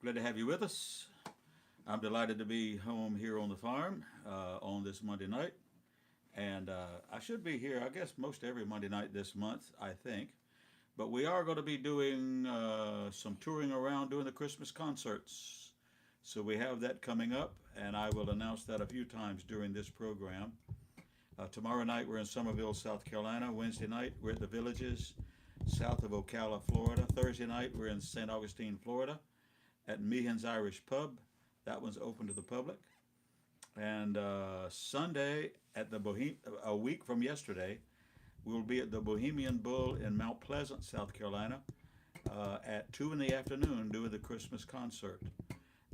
Glad to have you with us. I'm delighted to be home here on the farm on this Monday night. And I should be here, I guess, most every Monday night this month, I think. But we are going to be doing some touring around doing the Christmas concerts. So we have that coming up, and I will announce that a few times during this program. Tomorrow night we're in Somerville, South Carolina. Wednesday night we're at the Villages, south of Ocala, Florida. Thursday night we're in St. Augustine, Florida, at Meehan's Irish Pub. That one's open to the public. And Sunday at the a week from yesterday, we will be at the Bohemian Bull in Mount Pleasant, South Carolina, at 2 in the afternoon doing the Christmas concert.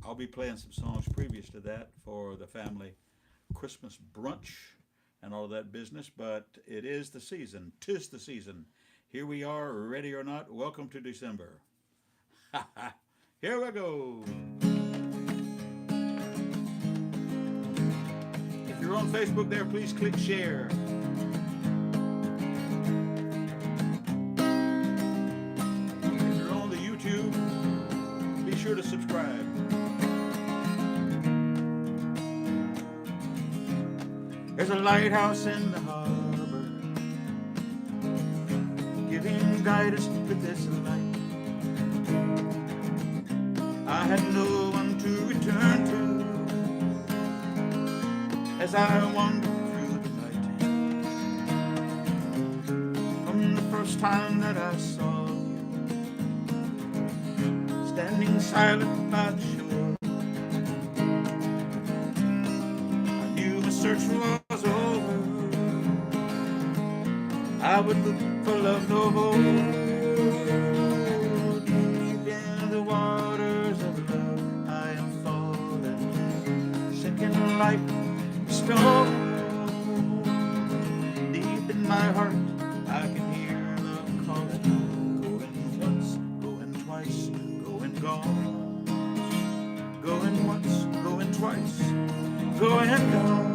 I'll be playing some songs previous to that for the family Christmas brunch and all of that business, but it is the season. 'Tis the season. Here we are, ready or not. Welcome to December. Here we go. If you're on Facebook there, please click share. If you're on the YouTube, be sure to subscribe. There's a lighthouse in the harbor, giving guidance with its light. I had no one to return to as I wandered through the night. From the first time that I saw you, standing silent by the shore, I knew my search was over. I would look for love no more. Deep in the waters of love, I am falling, sinking like a stone. Deep in my heart, I can hear love calling. Going once, going twice, going gone. Going once, going twice, going gone.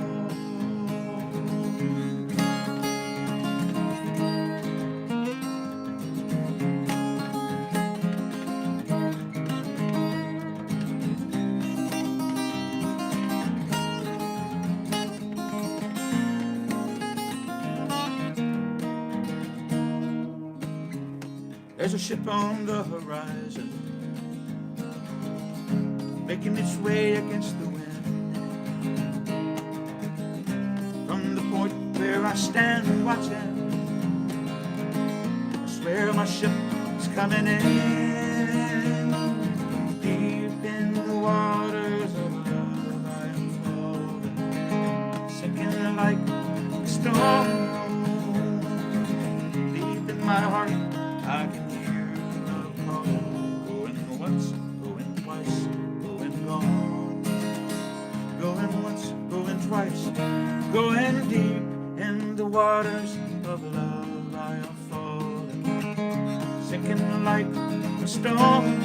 There's a ship on the horizon, making its way against the wind. From the point where I stand watching, I swear my ship is coming in. Deep in the waters of love, I am falling, sinking like a stone. Deep in my heart, I can hear love calling. Going once, going twice, going gone. Going once, going twice, going deep in the waters of love. I am falling, sinking like a stone.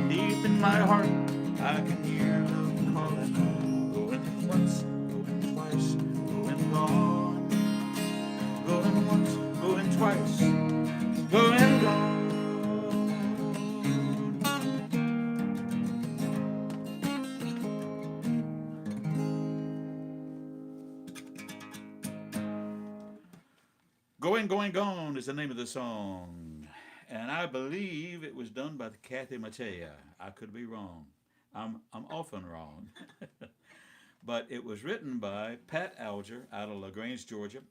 Deep in my heart, I can hear love calling. Going once, going twice, going gone. Going once, going twice, going gone. Going, gone is the name of the song. And I believe it was done by Kathy Mattea. I could be wrong. I'm often wrong. But it was written by Pat Alger out of LaGrange, Georgia,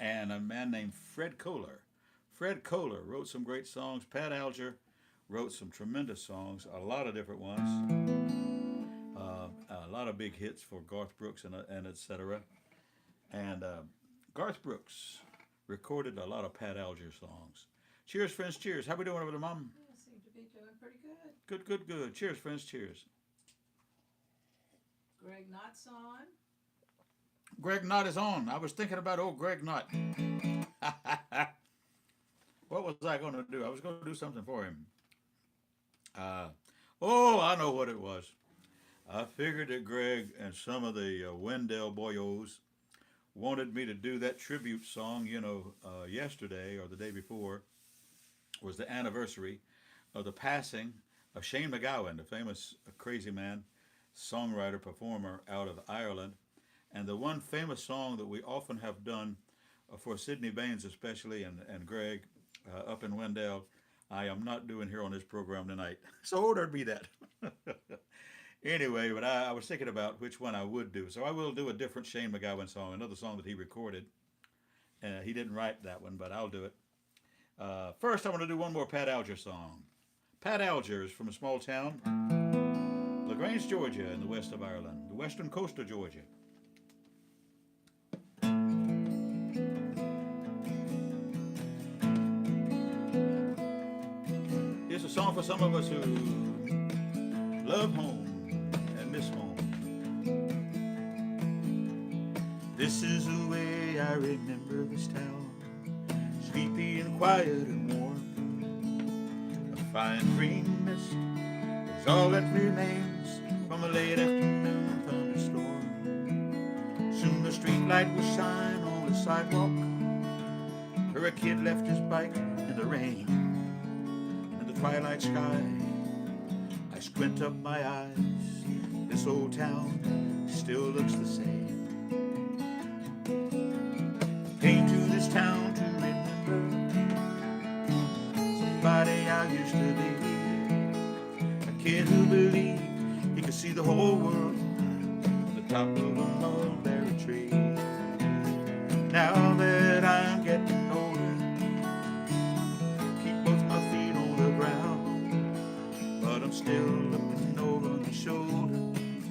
and a man named Fred Kohler. Fred Kohler wrote some great songs. Pat Alger wrote some tremendous songs, a lot of different ones, a lot of big hits for Garth Brooks and etc. And Garth Brooks recorded a lot of Pat Alger songs. Cheers, friends. Cheers. How we doing over there, Mom? Yeah, seem to be doing pretty good. Good, good, good. Cheers, friends. Cheers. Greg Knott's on. Greg Knott is on. I was thinking about old Greg Knott. What was I going to do? I was going to do something for him. Uh, oh, I know what it was. I figured that Greg and some of the Wendell boyos wanted me to do that tribute song, yesterday or the day before, was the anniversary of the passing of Shane MacGowan, the famous crazy man, songwriter, performer out of Ireland. And the one famous song that we often have done for Sidney Baines especially and Greg up in Wendell, I am not doing here on this program tonight. So there'd be that. Anyway, but I was thinking about which one I would do. So I will do a different Shane MacGowan song, another song that he recorded. He didn't write that one, but I'll do it. First, I want to do one more Pat Alger song. Pat Alger is from a small town, LaGrange, Georgia, in the west of Ireland, the western coast of Georgia. Here's a song for some of us who love home and miss home. This is the way I remember this town, sleepy and quiet and warm. A fine green mist is all that remains from a late afternoon thunderstorm. Soon the street light will shine on the sidewalk where a kid left his bike in the rain. In the twilight sky, I squint up my eyes. This old town still looks the same. Came to this town to remember somebody I used to be. A kid who believed he could see the whole world from the top of a mulberry tree. Now that I'm getting older, keep both my feet on the ground, but I'm still looking over my shoulder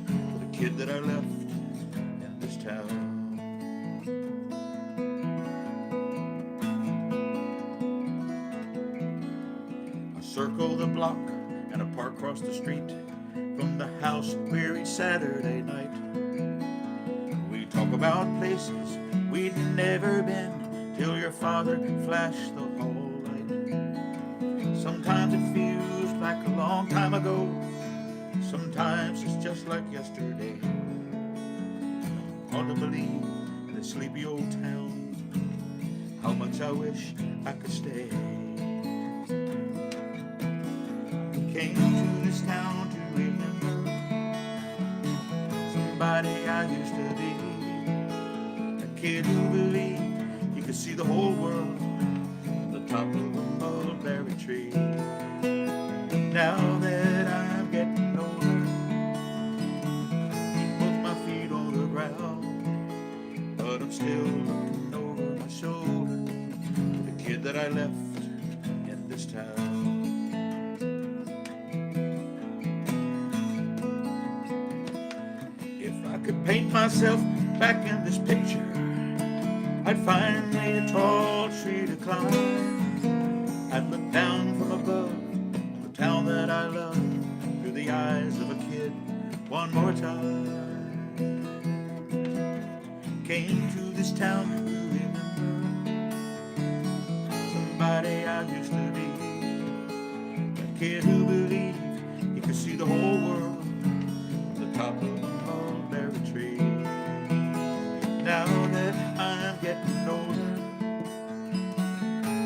for the kid that I left in this town. Circle the block and a park across the street from the house where each Saturday night we talk about places we'd never been till your father flashed the hall light. Sometimes it feels like a long time ago, sometimes it's just like yesterday. Hard to believe in this sleepy old town, how much I wish I could stay. Came to this town to remember somebody I used to be. A kid who believed he could see the whole world from the top of a mulberry tree. Now that I'm getting older, keep both my feet on the ground, but I'm still looking over my shoulder for the kid that I left in this town. Could paint myself back in this picture, I'd find me a tall tree to climb. I'd look down from above the town that I love through the eyes of a kid one more time. Came to this town to remember somebody I used to be. A kid who believed he could see the whole world from the top of the tree. Now that I'm getting older,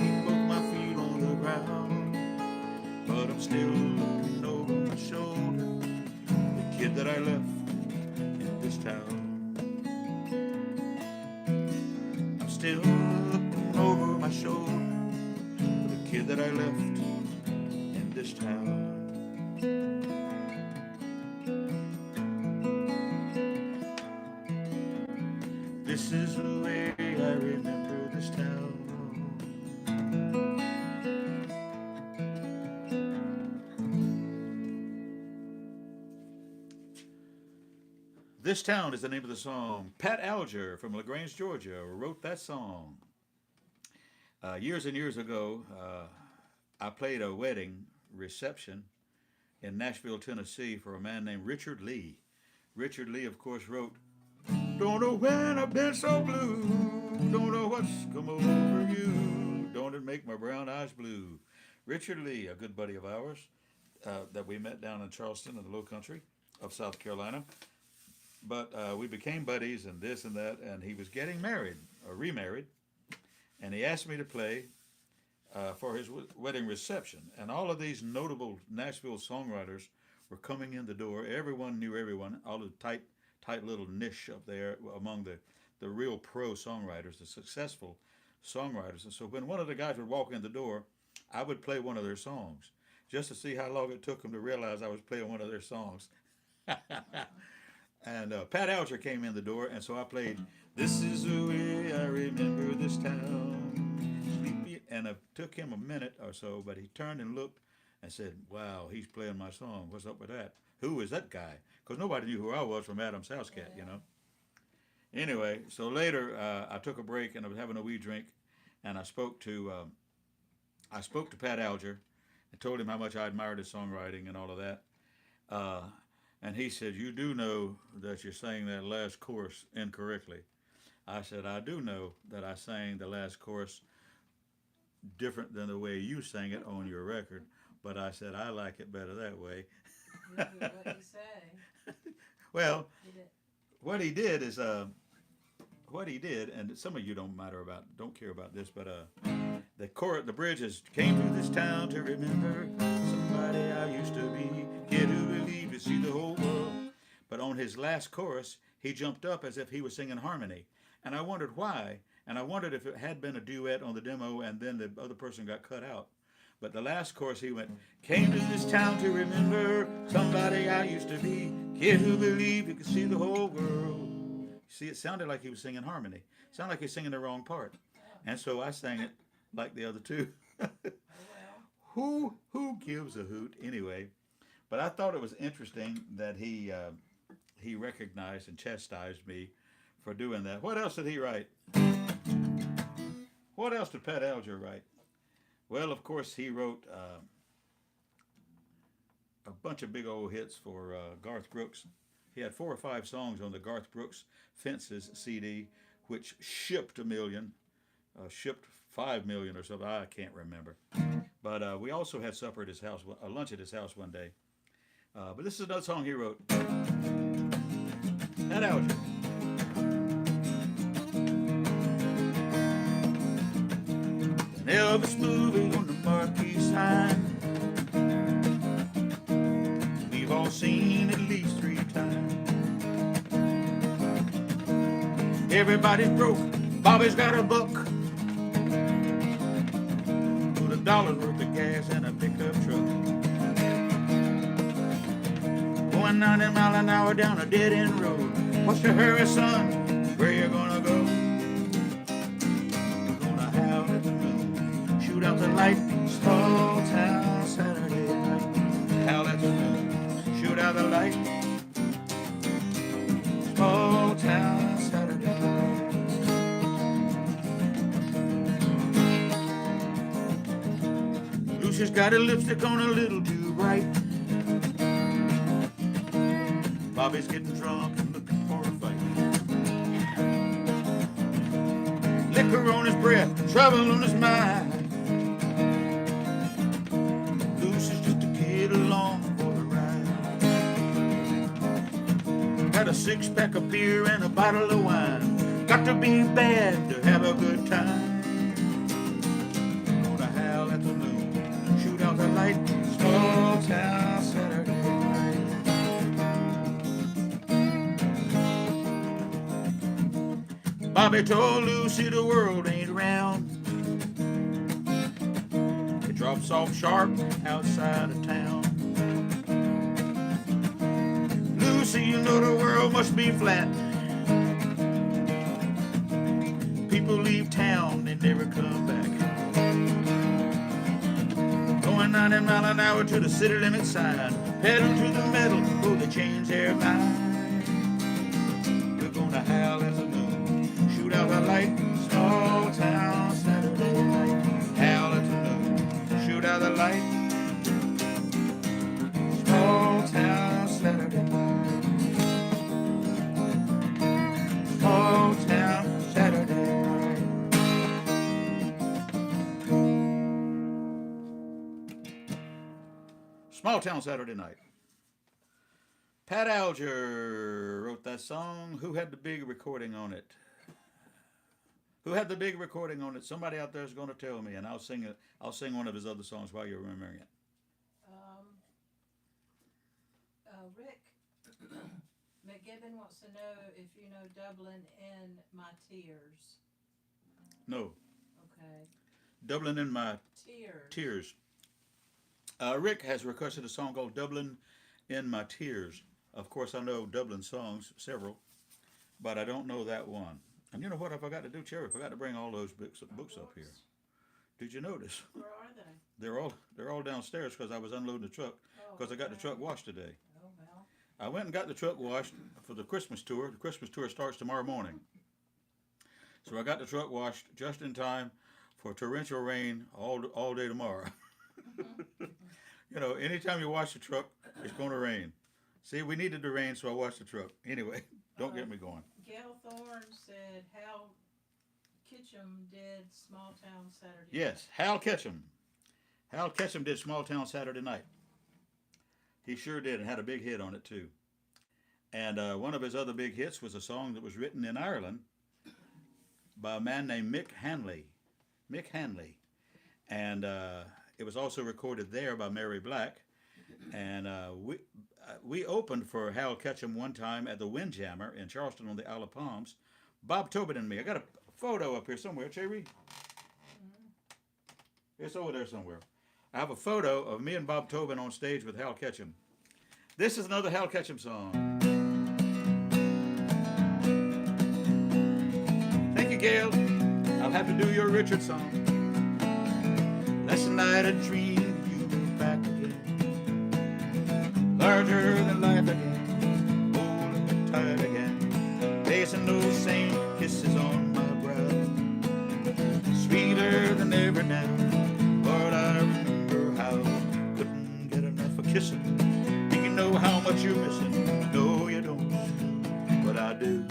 keep both my feet on the ground, but I'm still looking over my shoulder, the kid that I left in this town. I'm still looking over my shoulder for the kid that I left in this town. This is the way I remember this town. This Town is the name of the song. Pat Alger from LaGrange, Georgia, wrote that song. Years and years ago, I played a wedding reception in Nashville, Tennessee for a man named Richard Lee. Richard Lee, of course, wrote, "Don't know when I've been so blue, don't know what's come over you, don't it make my brown eyes blue." Richard Lee, a good buddy of ours that we met down in Charleston in the Low Country of South Carolina. But we became buddies and this and that, and he was getting married, or remarried, and he asked me to play for his wedding reception, and all of these notable Nashville songwriters were coming in the door. Everyone knew everyone. All the tight little niche up there among the real pro songwriters, the successful songwriters. And so when one of the guys would walk in the door, I would play one of their songs just to see how long it took them to realize I was playing one of their songs. And Pat Alger came in the door, and so I played "This Is the Way I Remember This Town." Sleepy, and it took him a minute or so, but he turned and looked and said, "Wow, he's playing my song. What's up with that? Who is that guy?" Because nobody knew who I was from Adam's House Cat, you know. Anyway, so later I took a break and I was having a wee drink, and I spoke to Pat Alger and told him how much I admired his songwriting and all of that. And he said, "You do know that you sang that last chorus incorrectly." I said, "I do know that I sang the last chorus different than the way you sang it on your record, but I said, I like it better that way." What do you say? Well, Did it? what he did is, and some of you don't care about this, but the bridge is, "Came to this town to remember somebody I used to be, kid who believed to see the whole world." But on his last chorus, he jumped up as if he was singing harmony. And I wondered why. And I wondered if it had been a duet on the demo and then the other person got cut out. But the last chorus, he went, "Came to this town to remember somebody I used to be, kid who believed he could see the whole world." See, it sounded like he was singing harmony. It sounded like he was singing the wrong part. And so I sang it like the other two. Oh, well. Who gives a hoot anyway? But I thought it was interesting that he recognized and chastised me for doing that. What else did he write? What else did Pat Alger write? Well, of course, he wrote a bunch of big old hits for Garth Brooks. He had 4 or 5 songs on the Garth Brooks Fences CD, which shipped 1 million, shipped 5 million or something. I can't remember. But we also had supper at his house, a lunch at his house one day. But this is another song he wrote. Pat Alger. An Elvis movie on the marquee sign. We've all seen at least 3 times. Everybody's broke. Bobby's got a buck. Put $1 worth of gas in a pickup truck. Going 90 miles an hour down a dead-end road. What's your hurry, son? Where you gonna go? You're gonna howl at the moon. Shoot out the light. Small town Saturday night. Howl at the moon. Shoot out the light. Small town Saturday night. Lucy's got her lipstick on a little too bright. Bobby's getting drunk and looking for a fight. Liquor on his breath, trouble on his mind. Lucy's just a kid along for the ride. Got a 6-pack of beer and a bottle of wine. Got to be bad to have a good time. Gonna howl at the moon, shoot out the light. Small town Saturday night. Bobby told Lucy the world ain't round. It drops off sharp outside of town. Lucy, you know the world must be flat. People leave town, they never come back. Going 90 miles an hour to the city limit sign. Pedal to the metal, oh, they change their mind. We're gonna howl at the moon, shoot out the light. Small town Saturday night. Howl at the moon, shoot out the light. Small town Saturday night. Small town Saturday night. Small Town Saturday Night. Pat Alger wrote that song. Who had the big recording on it? Who had the big recording on it? Somebody out there is going to tell me, and I'll sing it. I'll sing one of his other songs while you're remembering it. Um, Rick McGibbon wants to know if you know Dublin in My Tears. No, Okay. Dublin in My Tears. Tears. Rick has requested a song called Dublin in My Tears. Of course, I know Dublin songs, several, but I don't know that one. And you know what I forgot to do, Cherry? I forgot to bring all those books up here. Did you notice? Where are they? They're all downstairs because I was unloading the truck Oh, because I got the okay. truck washed today. Oh, well. I went and got the truck washed for the Christmas tour. The Christmas tour starts tomorrow morning. So I got the truck washed just in time for torrential rain all day tomorrow. You know, anytime you wash the truck, it's going to rain. See, we needed the rain, so I washed the truck. Anyway, don't get me going. Gail Thorne said Hal Kitchum did Small Town Saturday. Yes, Hal Ketchum. Hal Ketchum did Small Town Saturday Night. He sure did, and had a big hit on it too. And one of his other big hits was a song that was written in Ireland by a man named Mick Hanley. Mick Hanley. And it was also recorded there by Mary Black. And we opened for Hal Ketchum one time at the Windjammer in Charleston on the Isle of Palms. Bob Tobin and me. I got a photo up here somewhere, Cherry. It's over there somewhere. I have a photo of me and Bob Tobin on stage with Hal Ketchum. This is another Hal Ketchum song. Thank you, Gail. I'll have to do your Richard song. Last night I dreamed you were back again, larger than life again, holding me tight again, placing those same kisses on my brow, sweeter than ever now. Lord, I remember how couldn't get enough of kissing. Do you know how much you're missing? No, you don't, but I do.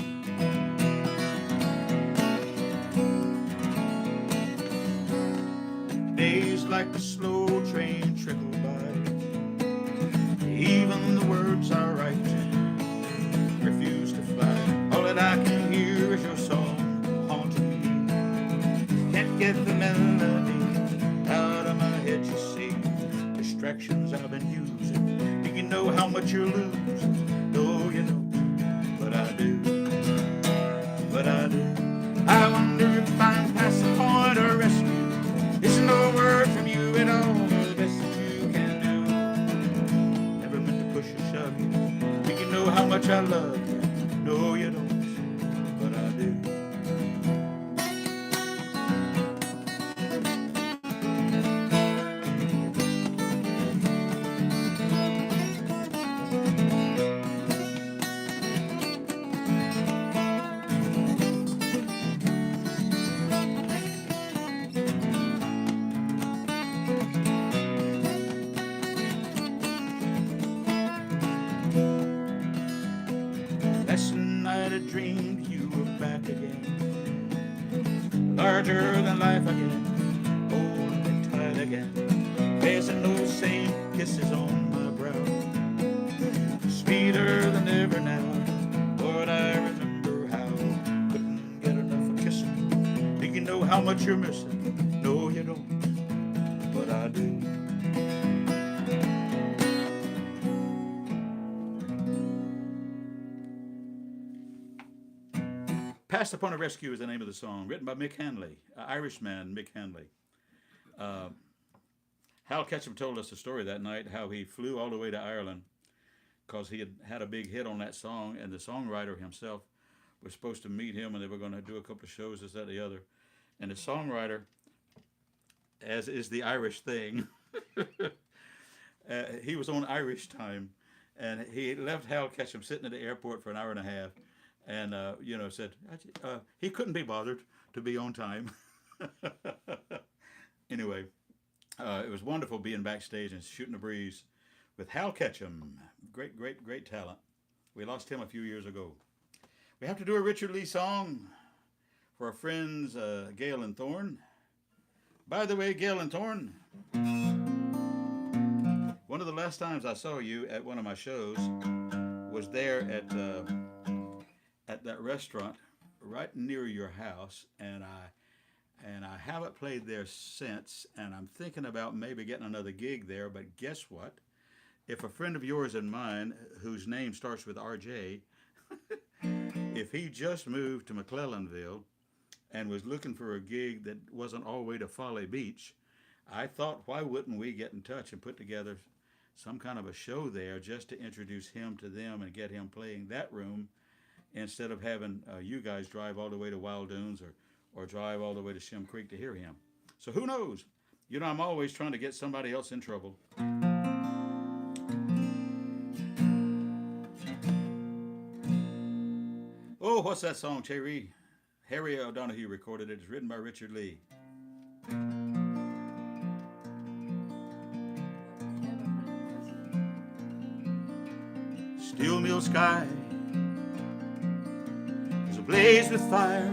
Days like the slow train trickle by, even the words I write refuse to fly. All that I can hear is your song haunting me. Can't get the melody out of my head, you see. Distractions I've been using. Do you know how much you're losing? No, you don't, but I do. But I do. I wonder if I'm past the point of rescue. It's no word from you at all, the best that you can do. Never meant to push or shove you. Do you know how much I love you? No, you don't, but I do. Last night I dreamed you were back again, larger than life again, holding me tight again, placing those same kisses on my brow, sweeter than ever now. Lord, I remember how couldn't get enough of kissing. Do you know how much you're missing? No, you don't, but I do. Passed Upon a Rescue is the name of the song, written by Mick Hanley, Irishman Mick Hanley. Hal Ketchum told us a story that night how he flew all the way to Ireland because he had a big hit on that song, and the songwriter himself was supposed to meet him, and they were going to do a couple of shows, this, that, the other. And the songwriter, as is the Irish thing, he was on Irish time, and he left Hal Ketchum sitting at the airport for an hour and a half. And, said he couldn't be bothered to be on time. Anyway, it was wonderful being backstage and shooting the breeze with Hal Ketchum. Great, great, great talent. We lost him a few years ago. We have to do a Richard Lee song for our friends Gail and Thorne. By the way, Gail and Thorne, one of the last times I saw you at one of my shows was there at that restaurant right near your house, and I haven't played there since, and I'm thinking about maybe getting another gig there. But guess what? If a friend of yours and mine, whose name starts with RJ, if he just moved to McClellanville and was looking for a gig that wasn't all the way to Folly Beach, I thought, why wouldn't we get in touch and put together some kind of a show there just to introduce him to them and get him playing that room instead of having you guys drive all the way to Wild Dunes or drive all the way to Shem Creek to hear him. So who knows? You know, I'm always trying to get somebody else in trouble. Oh, what's that song, Cherry? Harry O'Donohue recorded it. It's written by Richard Lee. Steel mill sky is ablaze with fire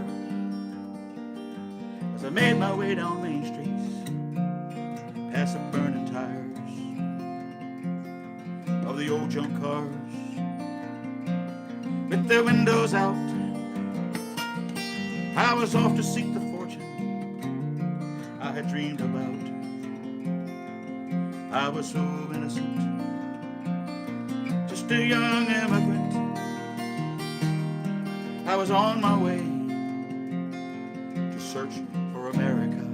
as I made my way down Main Street, past the burning tires of the old junk cars with their windows out. I was off to seek the fortune I had dreamed about. I was so innocent, just a young immigrant. I was on my way to search for America.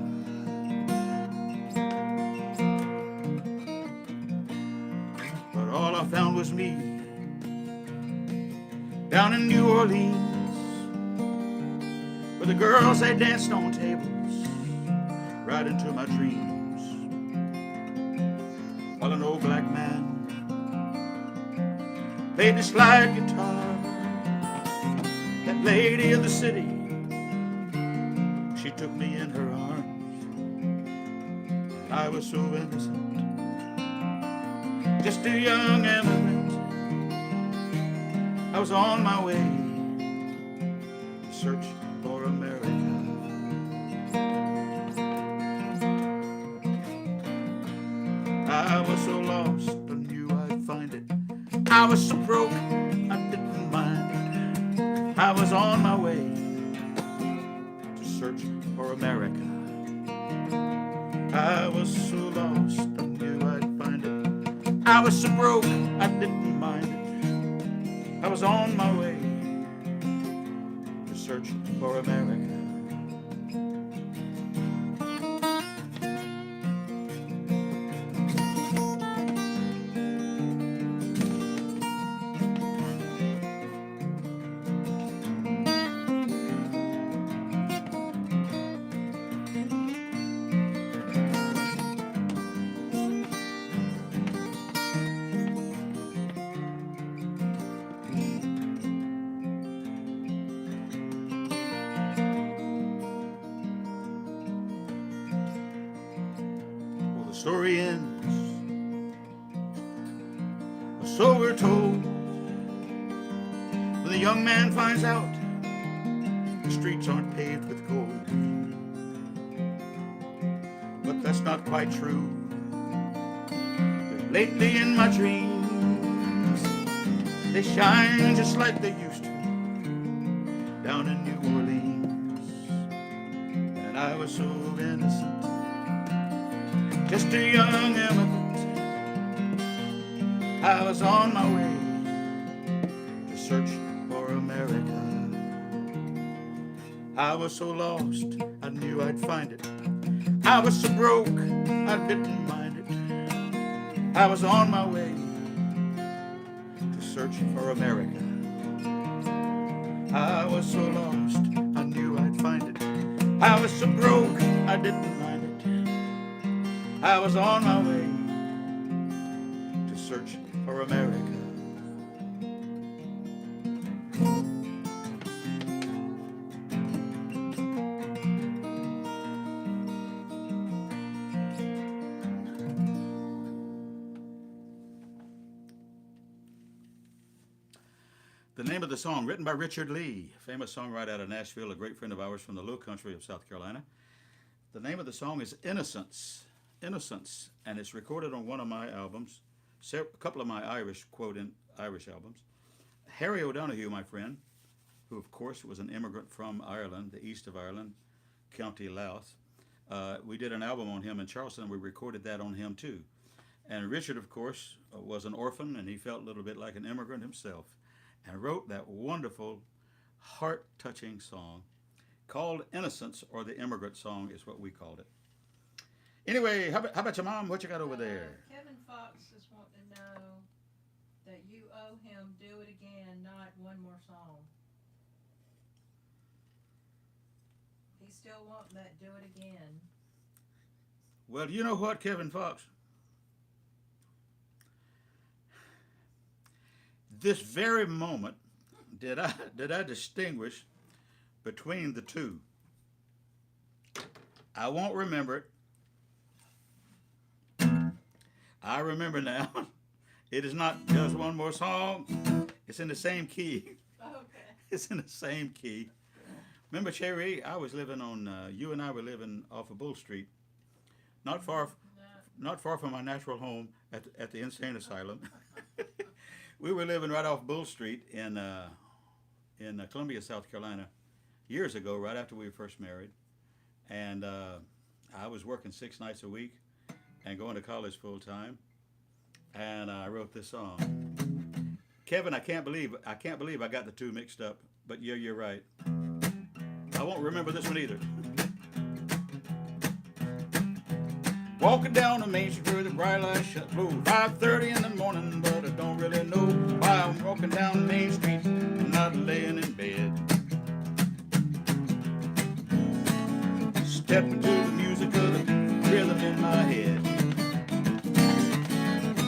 But all I found was me down in New Orleans, where the girls, they danced on tables right into my dreams, while an old black man played the slide guitar. That lady of the city, she took me in her arms. I was so innocent, just a young immigrant. I was on my way to search for America. I was so lost, I knew I'd find it. I was so broke, I didn't mind it. I was on my way to search for America. I was so lost, I knew I'd find it. I was so broke, I didn't mind it. I was on my way to search for America. The story ends, or so we're told, when the young man finds out the streets aren't paved with gold. But that's not quite true. Lately in my dreams, they shine just like they used to down in New Orleans. And I was so innocent, just a young immigrant. I was on my way to search for America. I was so lost, I knew I'd find it. I was so broke, I didn't mind it. I was on my way to search for America. I was so lost, I knew I'd find it. I was so broke, I didn't mind it. I was on my way to search for America. The name of the song, written by Richard Lee, famous songwriter out of Nashville, a great friend of ours from the low country of South Carolina. The name of the song is Innocence. Innocence, and it's recorded on one of my albums, a couple of my Irish albums. Harry O'Donohue, my friend, who of course was an immigrant from Ireland, the east of Ireland, County Louth. We did an album on him in Charleston. We recorded that on him too. And Richard, of course, was an orphan, and he felt a little bit like an immigrant himself, and wrote that wonderful, heart-touching song called Innocence, or the Immigrant Song is what we called it. Anyway, how about your mom? What you got over there? Kevin Fox is wanting to know that you owe him Do It Again, not one more song. He's still wanting that Do It Again. Well, you know what, Kevin Fox? This very moment did I distinguish between the two. I won't remember it. I remember now. It is not just one more song. It's in the same key. Okay. It's in the same key. Remember, Cherry, I was living on, you and I were living off of Bull Street, not far from our natural home at the insane asylum. We were living right off Bull Street in Columbia, South Carolina, years ago, right after we were first married. And I was working 6 nights a week and going to college full time. And I wrote this song. Kevin, I can't believe I got the two mixed up. But yeah, you're right. I won't remember this one either. Walking down the main street where the bright lights shut blue. 5:30 in the morning, but I don't really know why I'm walking down the main street and not laying in bed. Stepping to the music of the rhythm in my head.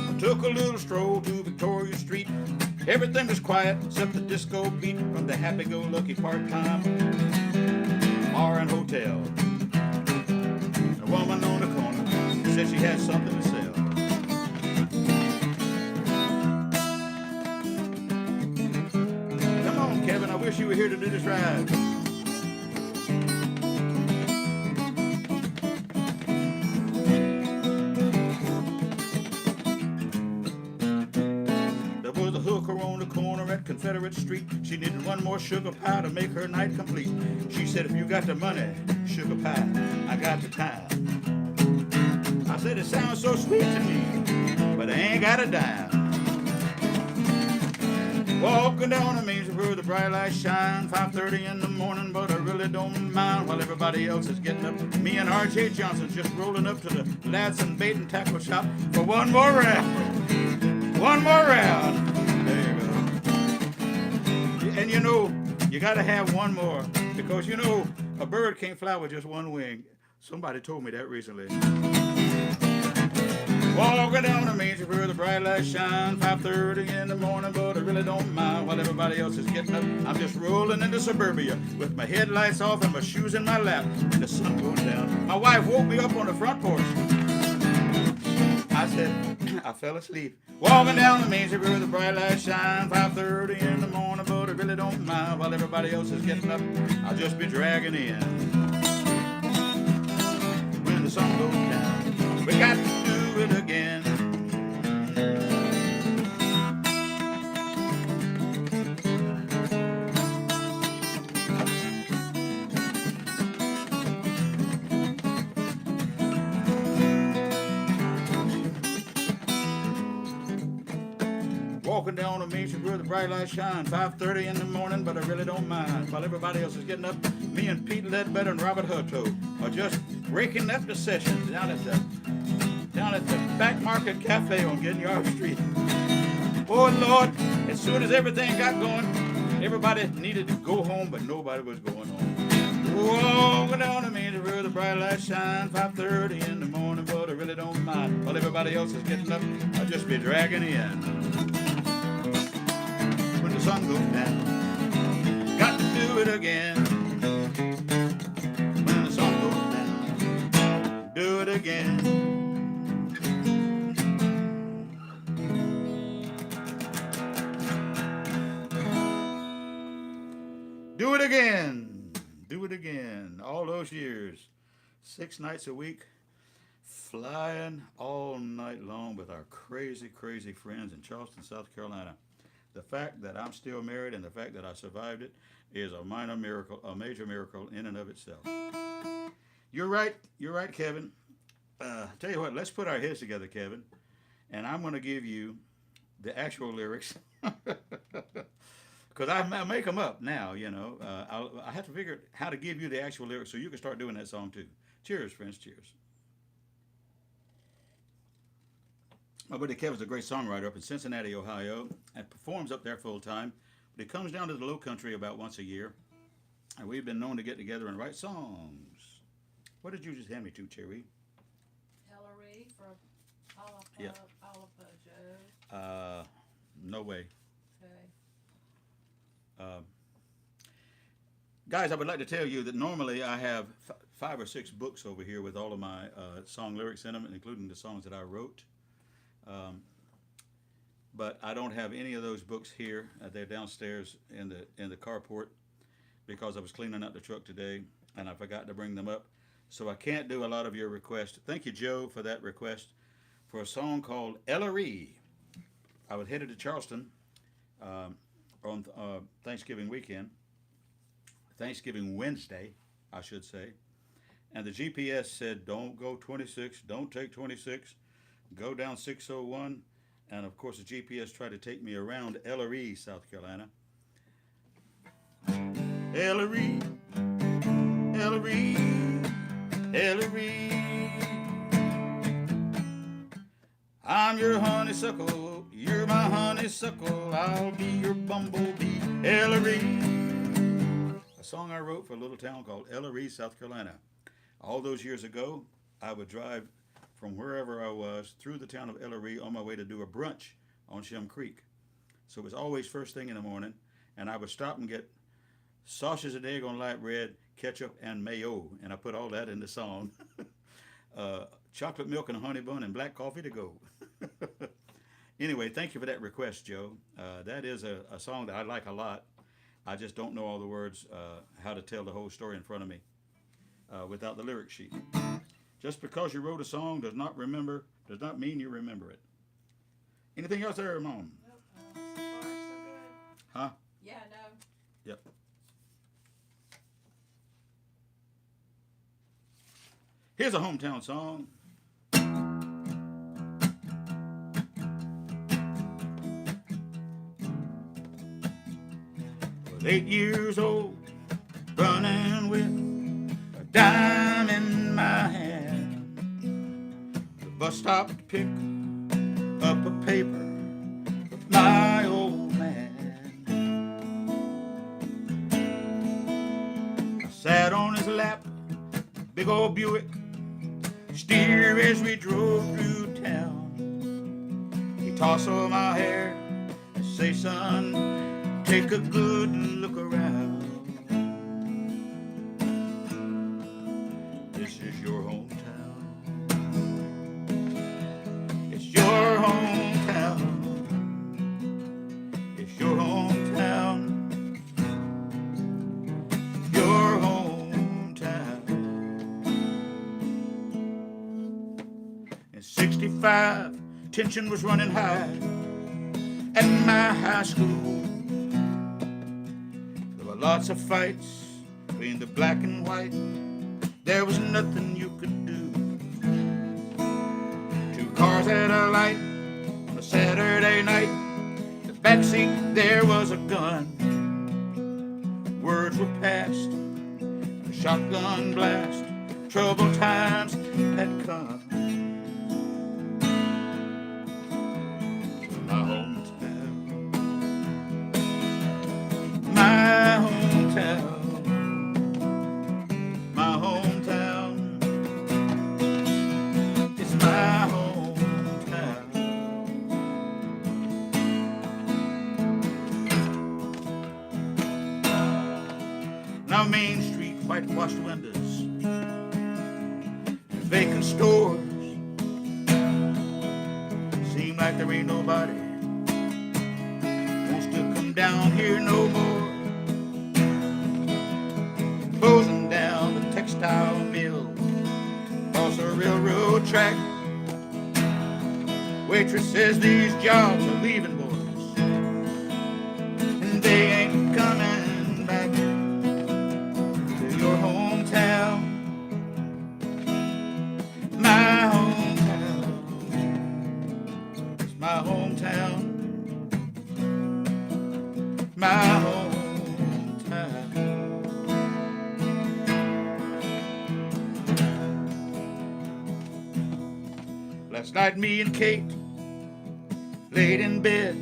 I took a little stroll to Victoria Street. Everything was quiet except the disco beat from the happy-go-lucky part-time bar and hotel. A woman on the corner said she had something to sell. Come on, Kevin, I wish you were here to do this ride. There was a hooker on the corner at Confederate Street. She needed one more sugar pie to make her night complete. She said, if you got the money, sugar pie, I got the time. I said, it sounds so sweet to me, but I ain't got a dime. Walking down the main street where the bright lights shine, 5:30 in the morning, but I really don't mind. While everybody else is getting up, me and R.J. Johnson's just rolling up to the Ladson Bait and Tackle Shop for one more round. One more round. There you go. And you know, you got to have one more, because you know, a bird can't fly with just one wing. Somebody told me that recently. Walking down the main street where the bright lights shine, 5:30 in the morning, but I really don't mind. While everybody else is getting up, I'm just rolling into suburbia with my headlights off and my shoes in my lap, and the sun going down. My wife woke me up on the front porch. I said, I fell asleep. Walking down the main street where the bright lights shine, 5:30 in the morning, but I really don't mind. While everybody else is getting up, I'll just be dragging in. When the sun goes down, we got to do it again. Walking down the main street where the bright lights shine, 5:30 in the morning, but I really don't mind. While everybody else is getting up, me and Pete Ledbetter and Robert Hutto are just breaking up the session down at the Back Market Cafe on Ginyard Street. Oh Lord, as soon as everything got going, everybody needed to go home, but nobody was going home. Walking down the main street where the bright lights shine, 5:30 in the morning, but I really don't mind. While everybody else is getting up, I'll just be dragging in. When the sun goes down, got to do it again. When the sun goes down, do it again. Do it again. Do it again. All those years, 6 nights a week, flying all night long with our crazy, crazy friends in Charleston, South Carolina. The fact that I'm still married and the fact that I survived it is a minor miracle, a major miracle in and of itself. You're right. You're right, Kevin. Tell you what, let's put our heads together, Kevin, and I'm going to give you the actual lyrics. Because I make them up now, you know. I have to figure out how to give you the actual lyrics so you can start doing that song too. Cheers, friends. Cheers. My buddy Kevin's a great songwriter up in Cincinnati, Ohio, and performs up there full time. But he comes down to the Low Country about once a year, and we've been known to get together and write songs. What did you just hand me to, Cherry? Ellery for Yeah. Joe. No way. Okay. Guys, I would like to tell you that normally I have 5 or 6 books over here with all of my song lyrics in them, including the songs that I wrote. But I don't have any of those books here. They're downstairs in the carport because I was cleaning out the truck today and I forgot to bring them up. So I can't do a lot of your requests. Thank you, Joe, for that request for a song called Ellery. I was headed to Charleston on Thanksgiving weekend, Thanksgiving Wednesday, I should say. And the GPS said, don't go 26, don't take 26, go down 601. And of course, the GPS tried to take me around Ellery, South Carolina. Ellery, Ellery, Ellery. I'm your honeysuckle, you're my honeysuckle, I'll be your bumblebee, Ellery. A song I wrote for a little town called Ellery, South Carolina. All those years ago, I would drive from wherever I was through the town of Ellery on my way to do a brunch on Shum Creek. So it was always first thing in the morning, and I would stop and get sausage and egg on light bread, ketchup, and mayo, and I put all that in the song. Chocolate milk and a honey bun and black coffee to go. Anyway, thank you for that request, Joe. That is a song that I like a lot. I just don't know all the words, how to tell the whole story in front of me without the lyric sheet. Just because you wrote a song does not mean you remember it. Anything else there, Mom? Nope. So far, so good. Huh? Yeah, no. Yep. Here's a hometown song. Was 8 years old, running with a dime in my hand. The bus stop to pick up a paper with my old man. I sat on his lap, big old Buick, steer as we drove through town. He toss on my hair and say, son, take a good look around. This is your hometown. It's your hometown. It's your hometown. Your hometown. In 65, tension was running high at my high school. There were lots of fights between the black and white. There was nothing you could do. 2 cars had a light on a Saturday night. In the backseat there was a gun. Words were passed, a shotgun blast. Troubled times had come. My hometown. My hometown. My hometown. It's my hometown. Now Main Street, whitewashed windows, vacant stores. Seem like there ain't nobody wants to come down here no more. Closing down the textile mill across a railroad track. Waitress says these jobs are leaving, boys. my hometown, my hometown. Last night me and Kate laid in bed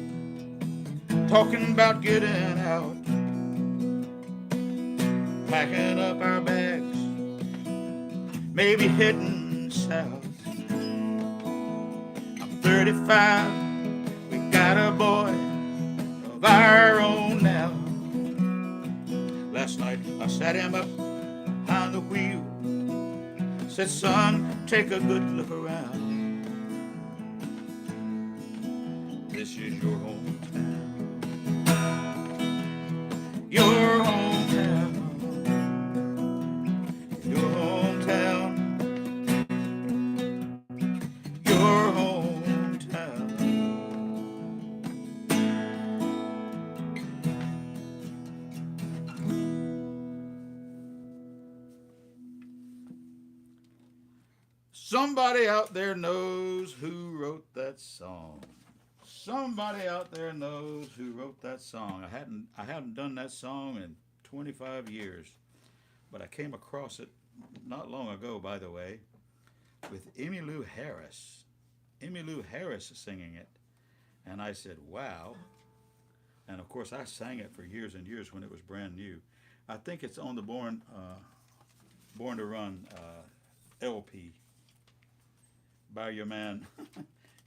talking about getting out, packing up our bags, maybe heading south. I'm 35, we got a boy of our own now. Last night I sat him up behind the wheel, said, son, take a good look around. This is your hometown, your hometown, your hometown, your hometown. Somebody out there knows who wrote that song. Somebody out there knows who wrote that song. I haven't done that song in 25 years, but I came across it not long ago, by the way, with Emmylou Harris. Emmylou Harris singing it, and I said, wow. And of course, I sang it for years and years when it was brand new. I think it's on the Born to Run LP by your man.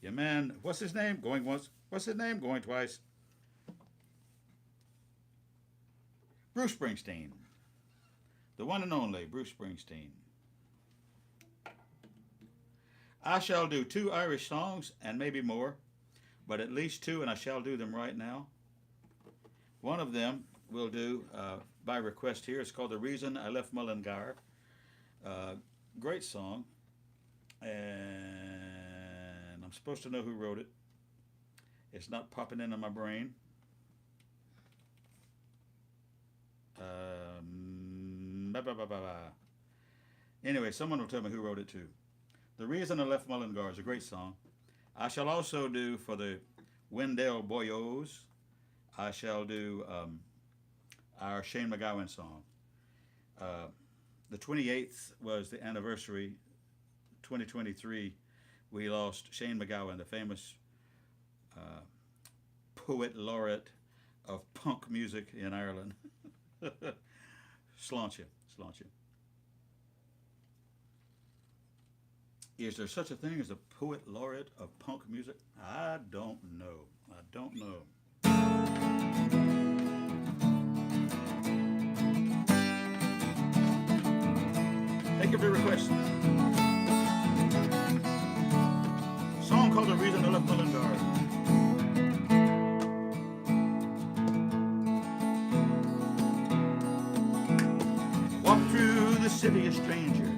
Your man, what's his name? Going once. What's his name? Going twice. Bruce Springsteen. The one and only Bruce Springsteen. I shall do 2 Irish songs and maybe more, but at least 2, and I shall do them right now. One of them we'll do by request here. It's called The Reason I Left Mullingar. Great song. And I'm supposed to know who wrote it. It's not popping into my brain. Anyway, someone will tell me who wrote it too. The Reason I Left Mullingar is a great song. I shall also do for the Wendell Boyos, I shall do our Shane MacGowan song. The 28th was the anniversary, 2023. We lost Shane MacGowan, the famous poet laureate of punk music in Ireland. Sláinte. Is there such a thing as a poet laureate of punk music? I don't know. Thank you for your request. A song called The Reason I Left Mullingar. Walk through the city a stranger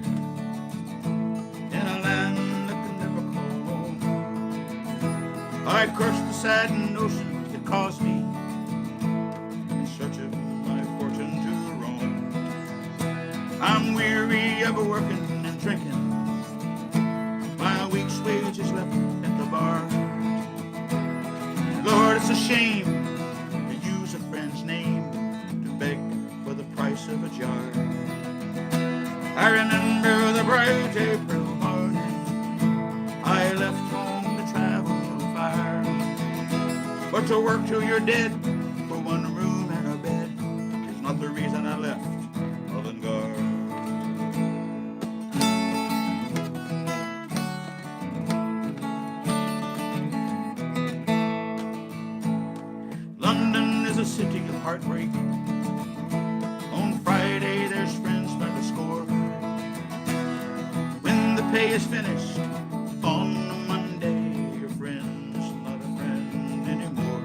in a land that can never call home. I cursed the saddened ocean that caused me in search of my fortune to roam. I'm weary of working and drinking, my week's wages left at the bar. Lord, it's a shame to use a friend's name to beg for the price of a jar. I remember the bright April morning I left home to travel far, but to work till you're dead for one room and a bed is not the reason I left Mullingar. London is a city of heartbreak. On Friday there's friends by the score. When the pay is finished on a Monday, your friend's not a friend anymore.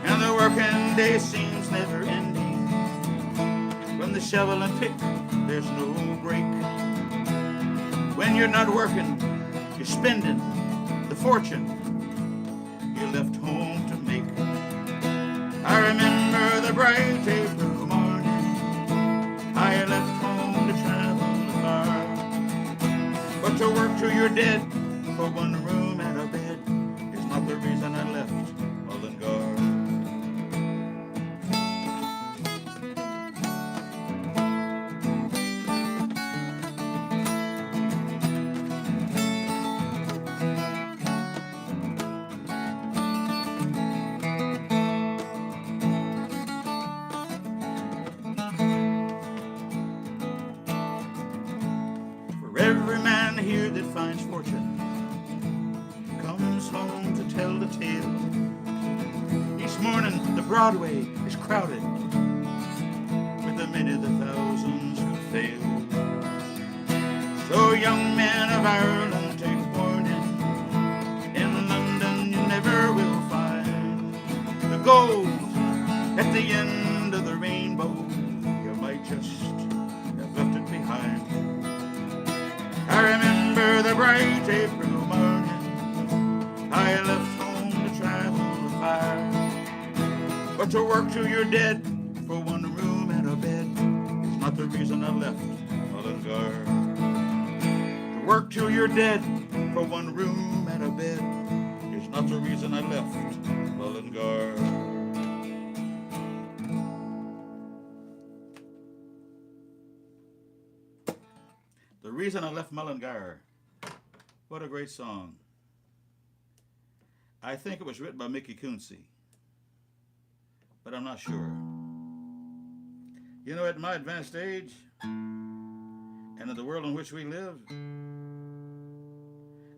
And the working day seems never ending. From the shovel and pick, there's no break. When you're not working, you're spending the fortune you left home to make. I remember the bright April morning I left home to travel far, but to work till you're dead for one room and a bed fortune comes home to tell the tale. Each morning the Broadway is crowded with the many, the thousands who fail. So young men of Ireland, take warning. In London you never will find the gold at the end of the rainbow. You might just have left it behind. I remember the bright April morning I left home to travel afar. But to work till you're dead for one room and a bed is not the reason I left Mullingar. To work till you're dead for one room and a bed is not the reason I left Mullingar. The reason I left Mullingar. What a great song. I think it was written by Mickey Kunze, but I'm not sure. You know, at my advanced age and in the world in which we live,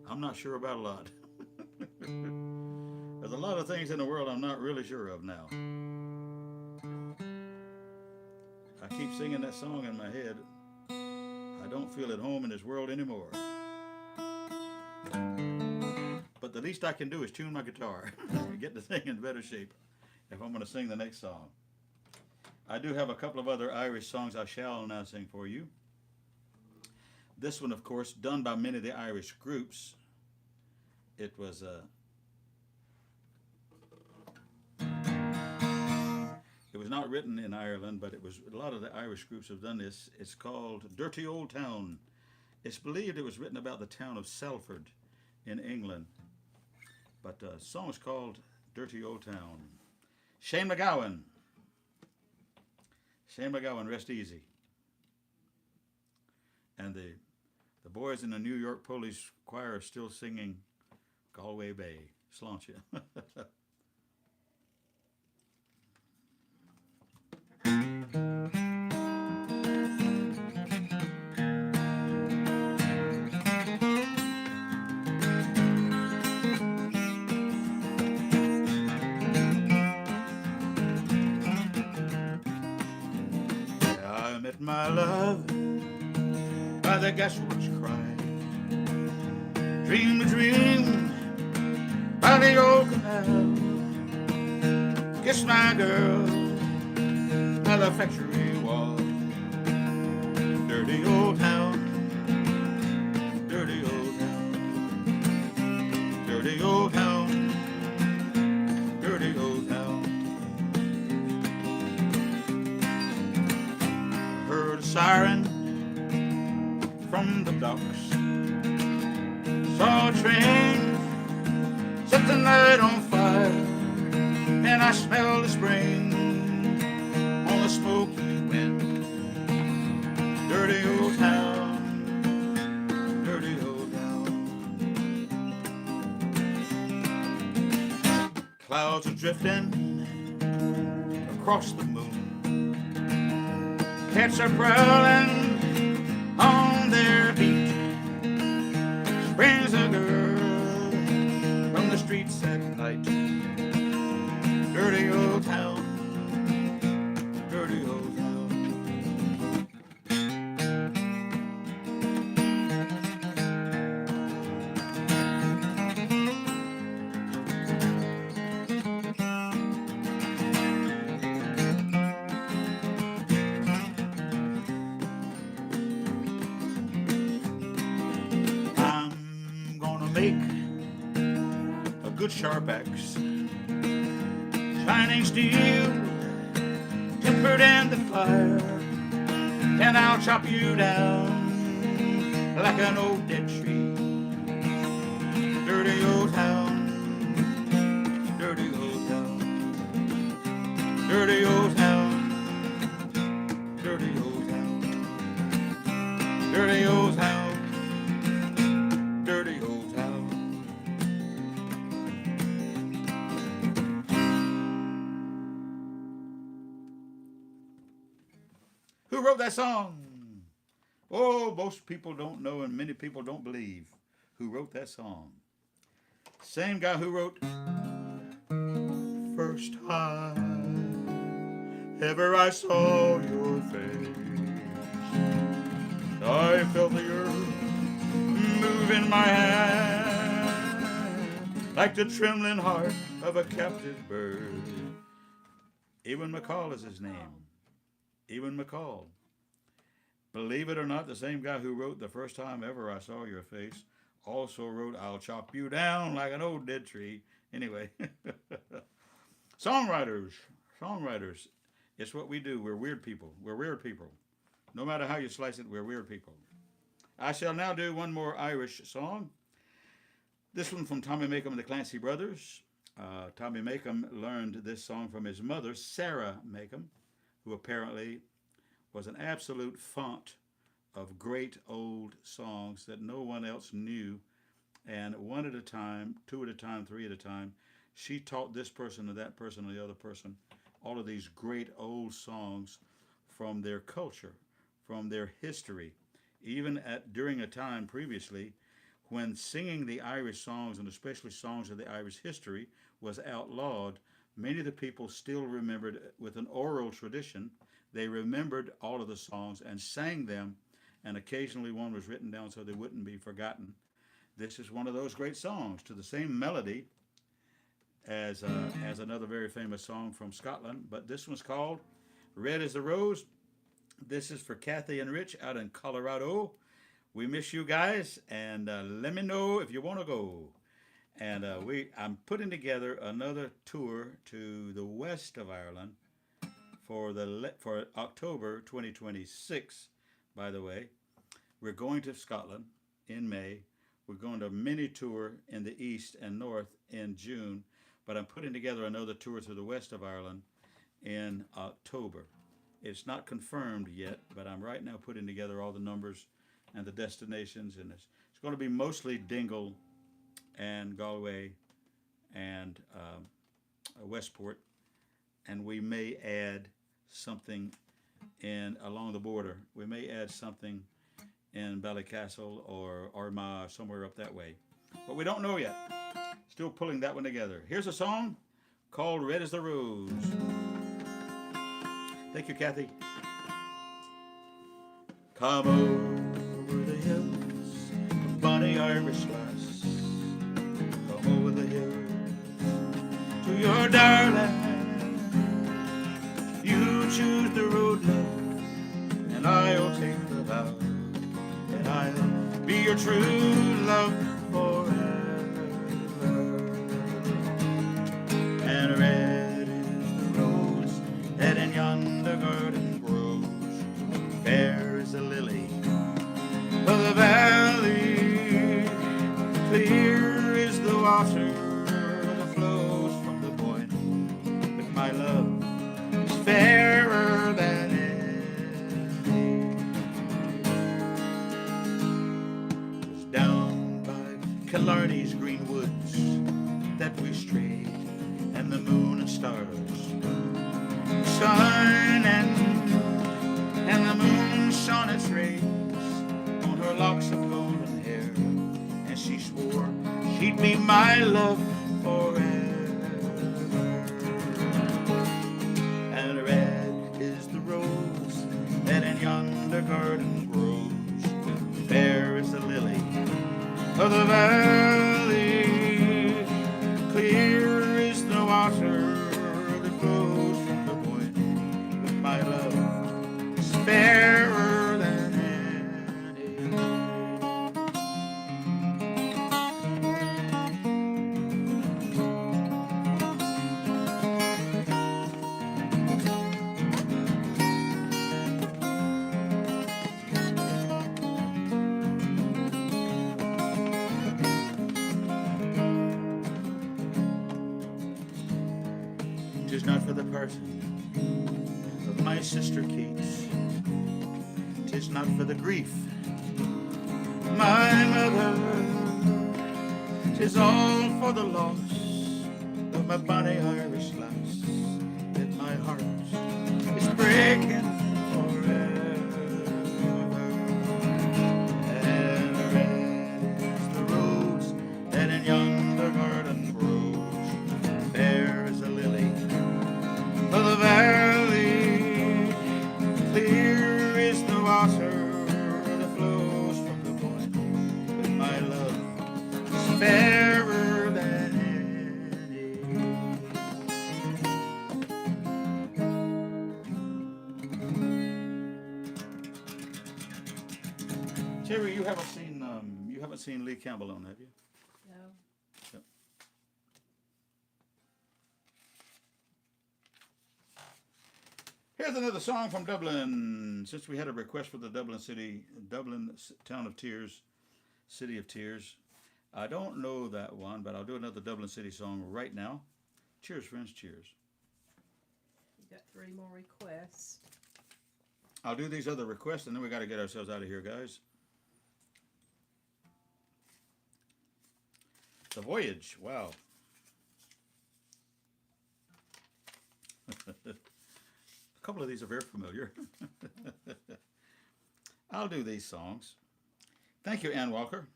I'm not sure about a lot. There's a lot of things in the world I'm not really sure of now. I keep singing that song in my head. I don't feel at home in this world anymore. But the least I can do is tune my guitar and get the thing in better shape if I'm going to sing the next song. I do have a couple of other Irish songs I shall now sing for you. This one, of course, done by many of the Irish groups. It was not written in Ireland, but it was a lot of the Irish groups have done this. It's called Dirty Old Town. It's believed it was written about the town of Salford in England. But the song is called Dirty Old Town. Shane MacGowan. Shane MacGowan, rest easy. And the boys in the New York Police Choir are still singing Galway Bay. Sláinte. I met my love by the gasworks cry. Dreamed a dream by the old canal. Kissed my girl by the factory wall. Dirty old town, dirty old town, dirty old town, dirty old town. Heard a siren from the docks. Saw a train set the night on fire, and I smelled the spring on the smoky wind. Dirty old town, dirty old town. Clouds are drifting across the moon. Cats are prowling on their beat. Brings a girl from the streets at night. Dirty old town, dirty old town. Make a good sharp axe, shining steel, tempered in the fire, and I'll chop you down like an old dead tree. Dirty old town, dirty old town, dirty old town, dirty old town, dirty old town, dirty old town. Who wrote that song? Oh, most people don't know and many people don't believe who wrote that song. Same guy who wrote First Time Ever I Saw Your Face, I felt the earth move in my hand like the trembling heart of a captive bird. Ewan McCall is his name. Ewan McCall. Believe it or not, the same guy who wrote The First Time Ever I Saw Your Face also wrote I'll Chop You Down Like an Old Dead Tree. Anyway, songwriters, it's what we do. We're weird people. We're weird people. No matter how you slice it, we're weird people. I shall now do one more Irish song. This one from Tommy Makem and the Clancy Brothers. Tommy Makem learned this song from his mother, Sarah Makem, who apparently was an absolute font of great old songs that no one else knew. And one at a time, two at a time, three at a time, she taught this person and that person and the other person all of these great old songs from their culture, from their history, even during a time previously when singing the Irish songs, and especially songs of the Irish history, was outlawed. Many of the people still remembered, with an oral tradition, they remembered all of the songs and sang them, and occasionally one was written down so they wouldn't be forgotten. This is one of those great songs to the same melody as another very famous song from Scotland, but this one's called Red as the Rose. This is for Kathy and Rich out in Colorado. We miss you guys, and let me know if you want to go. And I'm putting together another tour to the west of Ireland for October 2026. By the way, we're going to Scotland in May. We're going to a mini tour in the east and north in June, but I'm putting together another tour to the west of Ireland in October. It's not confirmed yet, but I'm right now putting together all the numbers and the destinations, and it's going to be mostly Dingle and Galway and Westport, and we may add something along the border. We may add something in Ballycastle or Armagh, somewhere up that way, but we don't know yet. Still pulling that one together. Here's a song called Red as the Rose. Thank you, Kathy. Come over the hills, bonny Irish lass. Come over the hills to your darling. You choose the road, love, and I'll take the vow, and I'll be your true love forever. And red is the rose that in yonder garden grows, fair as a lily of the valley, clear is the water that flows from the point. But my love is fairer than any. It was down by Killarney's green woods that we strayed, and the moon and stars shine, and the moon shone its rays on her locks of golden hair, and she swore she'd be my love forever. And red is the rose that in yonder garden grows, fair as the lily of the valley, clear is the water that flows from the point. But my love is fairer than any. Tis not for the parson of my sister Keats, tis not for the grief my mother, tis all for the loss of my bonny Irish lass, that my heart is breaking forever. And red is the rose Terry, you haven't seen Lee Campbell on, have you? No. Yep. Here's another song from Dublin. Since we had a request for the Dublin Town of Tears, City of Tears. I don't know that one, but I'll do another Dublin City song right now. Cheers, friends, cheers. We've got 3 more requests. I'll do these other requests, and then we got to get ourselves out of here, guys. The Voyage, wow. A couple of these are very familiar. I'll do these songs. Thank you, Ann Walker.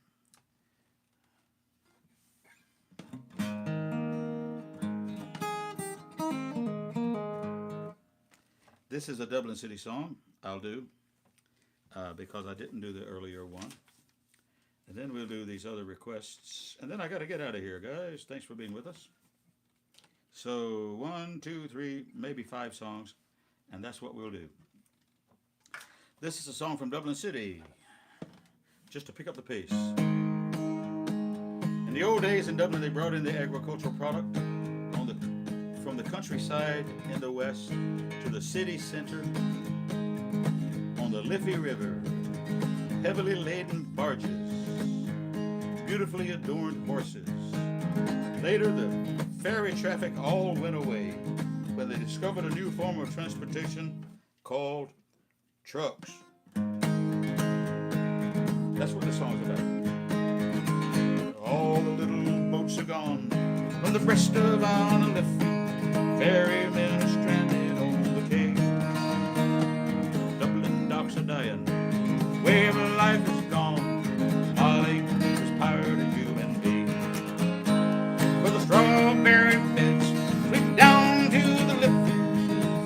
This is a Dublin City song. I'll do because I didn't do the earlier one. And then we'll do these other requests. And then I got to get out of here, guys. Thanks for being with us. So 1, 2, 3, maybe 5 songs. And that's what we'll do. This is a song from Dublin City. Just to pick up the pace. In the old days in Dublin, they brought in the agricultural product from the countryside in the west to the city center on the Liffey River. Heavily laden barges, beautifully adorned horses. Later, the ferry traffic all went away when they discovered a new form of transportation called trucks. That's what the song's about. All the little boats are gone from the breast of Anna Liffey. Ferrymen are stranded on the quay. Dublin docks are dying. Way of life is gone. Molly was part of you and me. For the strawberry beds sweep down to the Liffey.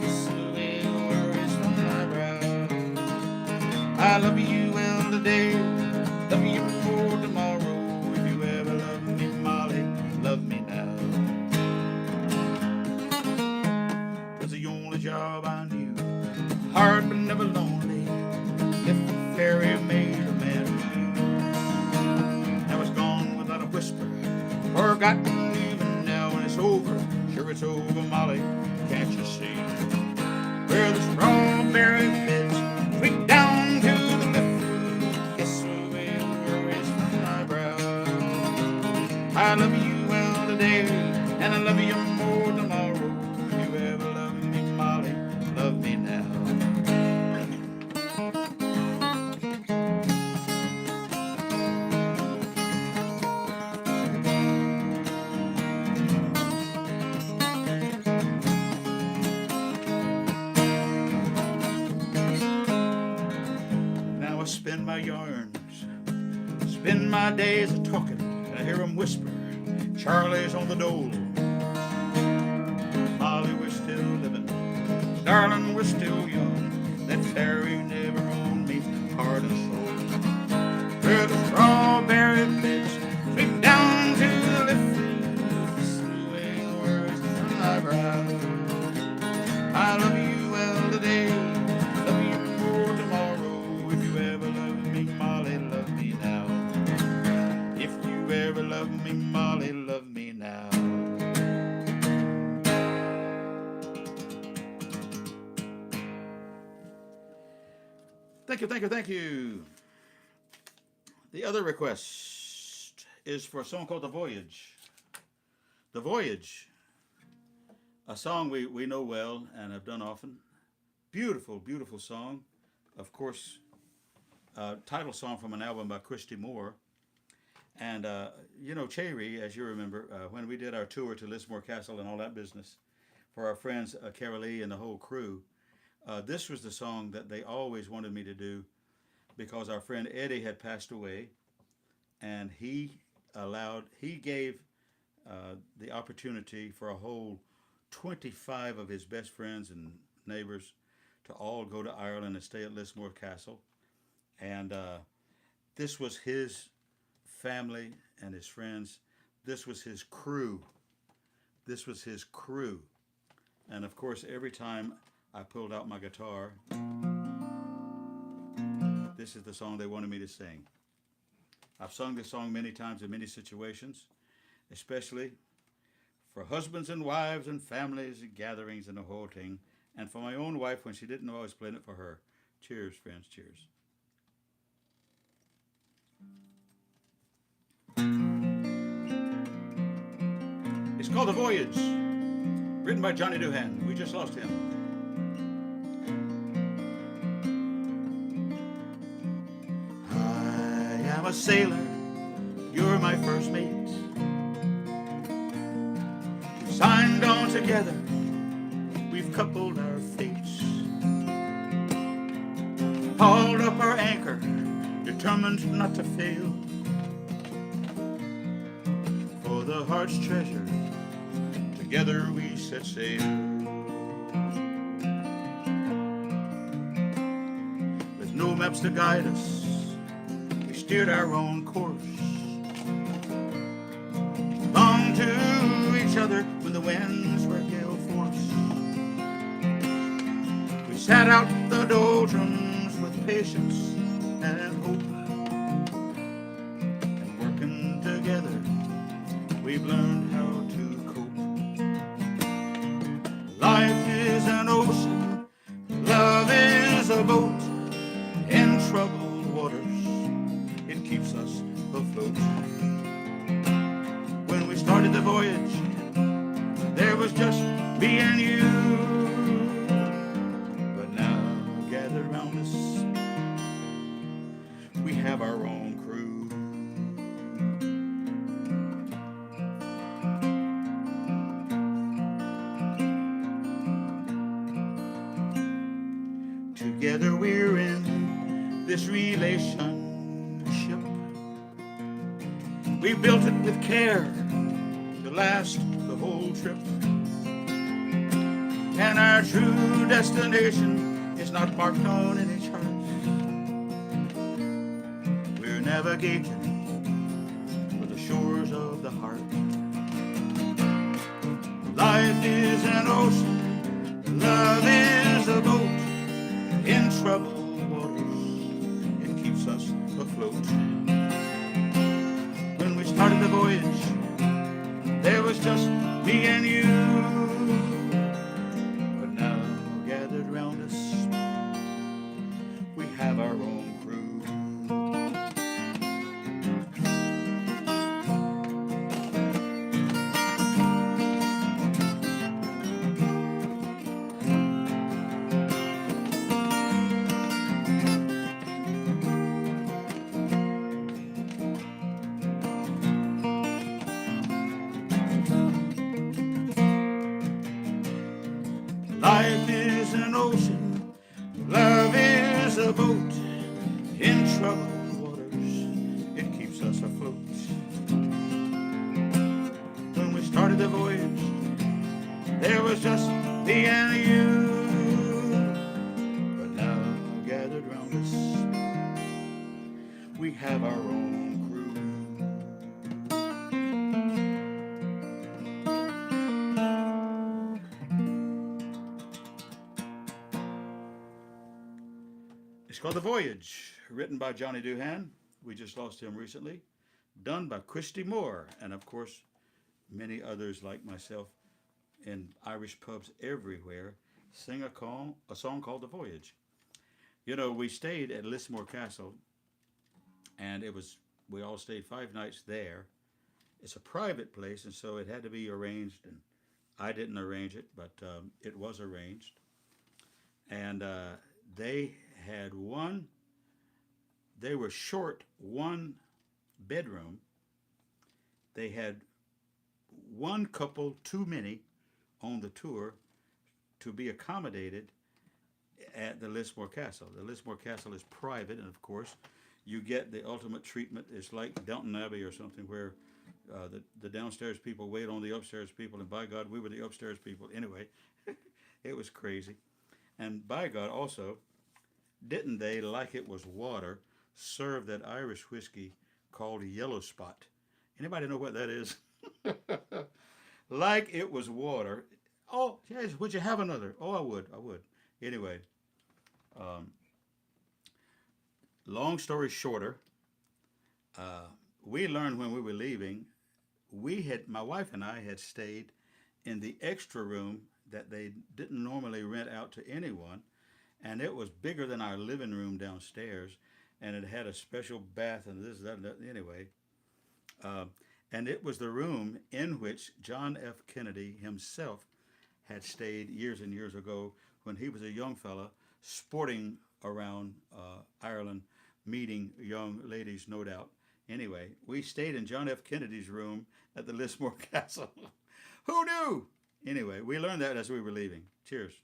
Kiss away the worries from my brow. I love you well today. Love you more tomorrow. If you ever love me, Molly, love me now. Was the only job I knew. Hard but never lonely. If the ferry made a man of you. Now it's gone without a whisper. Forgotten even now when it's over. Sure it's over, Molly, can't you see? Where the strawberry beds sweep down to the Liffey. Kiss away the worries from my brow. I love you well today, and I love you more tomorrow. If you ever love me, Molly, love me now. Now I spin my yarns, spend my days a talking, and I hear them whisper, Charlie's on the dole. Molly, we're still living. Darling, we're still young. That ferry never owned me, heart and soul. Where the strawberry beds sweep down to the Liffey. Kiss away the words from my brow. I love you well today. Love you more tomorrow. If you ever love me, Molly, love me now. If you ever love me, Molly, love me now. Thank you, thank you, thank you. The other request is for a song called The Voyage. The Voyage, a song we know well and have done often. Beautiful, beautiful song. Of course, title song from an album by Christy Moore. And, you know, Cherry, as you remember, when we did our tour to Lismore Castle and all that business for our friends Carroll and the whole crew, this was the song that they always wanted me to do because our friend Eddie had passed away, and he gave the opportunity for a whole 25 of his best friends and neighbors to all go to Ireland and stay at Lismore Castle. And this was his family and his friends. This was his crew. This was his crew. And of course, every time I pulled out my guitar, this is the song they wanted me to sing. I've sung this song many times in many situations, especially for husbands and wives and families and gatherings and the whole thing, and for my own wife when she didn't know I was playing it for her. Cheers, friends, cheers. It's called The Voyage, written by Johnny Doohan. We just lost him. I am a sailor, you're my first mate. We signed on together, we've coupled our fates. Hauled up our anchor, determined not to fail. For the heart's treasure, together we set sail. With no maps to guide us, we steered our own course. Clung to each other when the winds were gale force. We sat out the doldrums with patience and hope. And working together, we've learned how to cope. Life is an ocean, love is a boat. In troubled waters, it keeps us afloat. When we started the voyage, there was just me and you. But now, gathered round us, we have our own crew. Together we're in this relationship. We built it with care to last the whole trip. And our true destination is not marked on any chart. We're navigating for the shores of the heart. Life is an ocean, love is a boat. In troubled waters, it keeps us afloat. When we started the voyage, there was just me and you. But now, gathered round us, we have our own crew. Life is an ocean, love is a boat. In troubled waters, it keeps us afloat. When we started the voyage, there was just me and you. But now, gathered round us, we have our own crew. It's called The Voyage, written by Johnny Doohan. We just lost him recently. Done by Christy Moore, and of course, many others like myself in Irish pubs everywhere sing a song called The Voyage. You know, we stayed at Lismore Castle, and we all stayed 5 nights there. It's a private place, and so it had to be arranged, and I didn't arrange it, but it was arranged. And they were short one bedroom. They had one couple too many on the tour to be accommodated at the Lismore Castle. The Lismore Castle is private, and of course, you get the ultimate treatment. It's like Downton Abbey or something, where the downstairs people wait on the upstairs people, and by God, we were the upstairs people. Anyway, it was crazy. And by God, also, didn't they, like it was water, serve that Irish whiskey called Yellow Spot? Anybody know what that is? Like it was water. Oh, yes, would you have another? Oh, I would. Anyway, long story shorter, we learned when we were leaving, my wife and I had stayed in the extra room that they didn't normally rent out to anyone, and it was bigger than our living room downstairs, and it had a special bath and this, that, and that. Anyway, and it was the room in which John F. Kennedy himself had stayed years and years ago when he was a young fella sporting around Ireland, meeting young ladies, no doubt. Anyway, we stayed in John F. Kennedy's room at the Lismore Castle. Who knew? Anyway, we learned that as we were leaving. Cheers.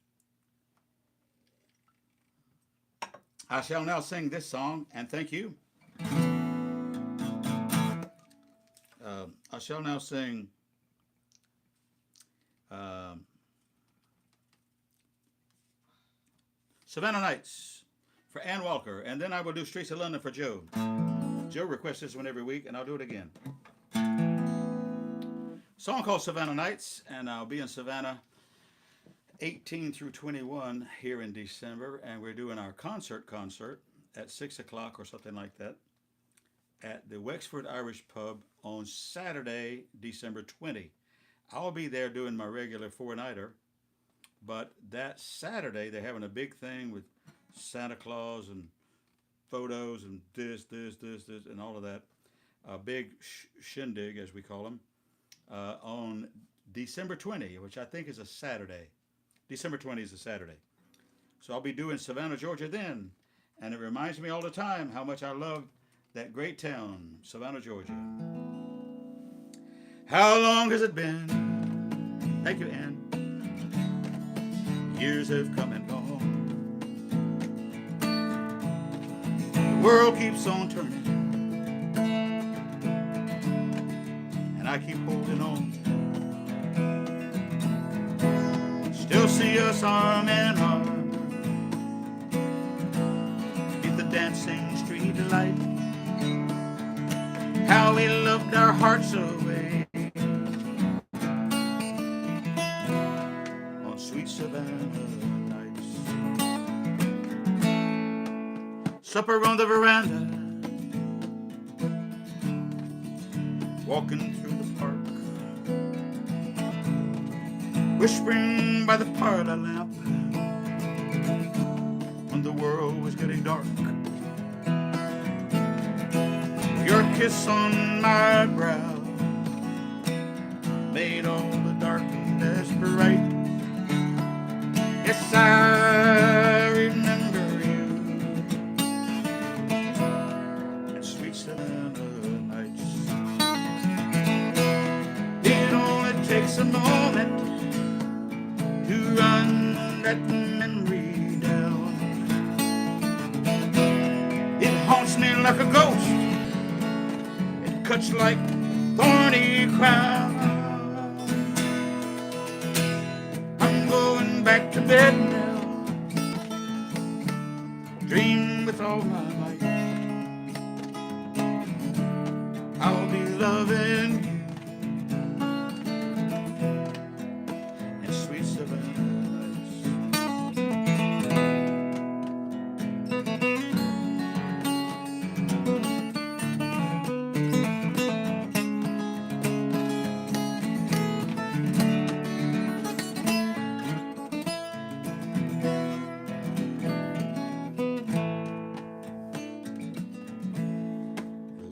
I shall now sing this song, and thank you. I shall now sing Savannah Nights for Ann Walker, and then I will do Streets of London for Joe. Joe requests this one every week, and I'll do it again. Song called Savannah Nights, and I'll be in Savannah 18 through 21 here in December, and we're doing our concert at 6 o'clock or something like that at the Wexford Irish Pub on Saturday, December 20. I'll be there doing my regular four-nighter, but that Saturday they're having a big thing with Santa Claus and photos and this, and all of that. A big shindig, as we call them, on December 20, which I think is a Saturday. December 20 is a Saturday. So I'll be doing Savannah, Georgia then. And it reminds me all the time how much I love that great town, Savannah, Georgia. How long has it been? Thank you, Ann. Years have come and gone. The world keeps on turning, and I keep holding on. Still see us arm in arm beneath the dancing street light. How we loved our hearts away on sweet Savannah nights. Supper on the veranda, walking through the park, whispering by the parlor lamp when the world was getting dark. Your kiss on my brow made all the darkness bright. Yes, I remember you and sweet Savannah nights. It only takes a moment to run that memory down. It haunts me like a ghost, it cuts like thorny crown. I'm going back to bed now, dream with all my might. I'll be loving you and sweet Savannah.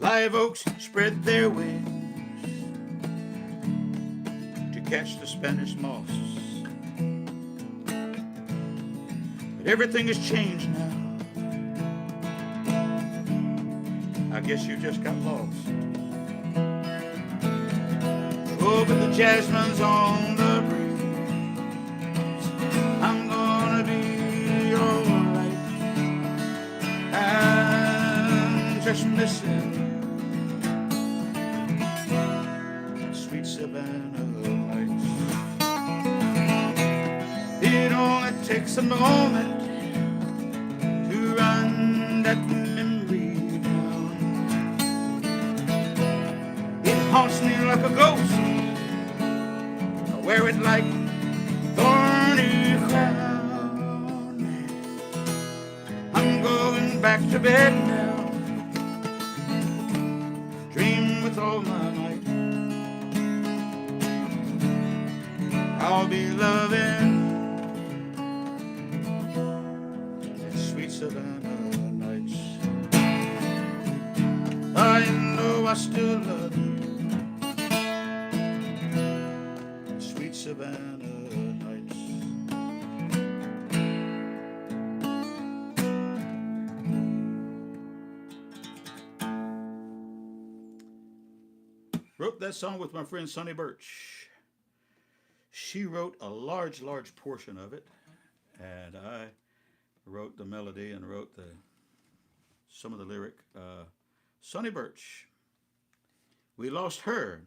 Live oaks spread their wings to catch the Spanish moss. But everything has changed now. I guess you just got lost. Oh, but the jasmine's on the breeze. I'm gonna be alright. I'm just missing sweet Savannah nights. It only takes a moment to run that memory down. It haunts me like a ghost, I wear it like thorny crown. I'm going back to bed now, I'll be loving sweet Savannah nights. I know I still love you, sweet Savannah nights. Wrote that song with my friend Sonny Birch. She wrote a large portion of it, and I wrote the melody and wrote some of the lyric. Sonny Birch. We lost her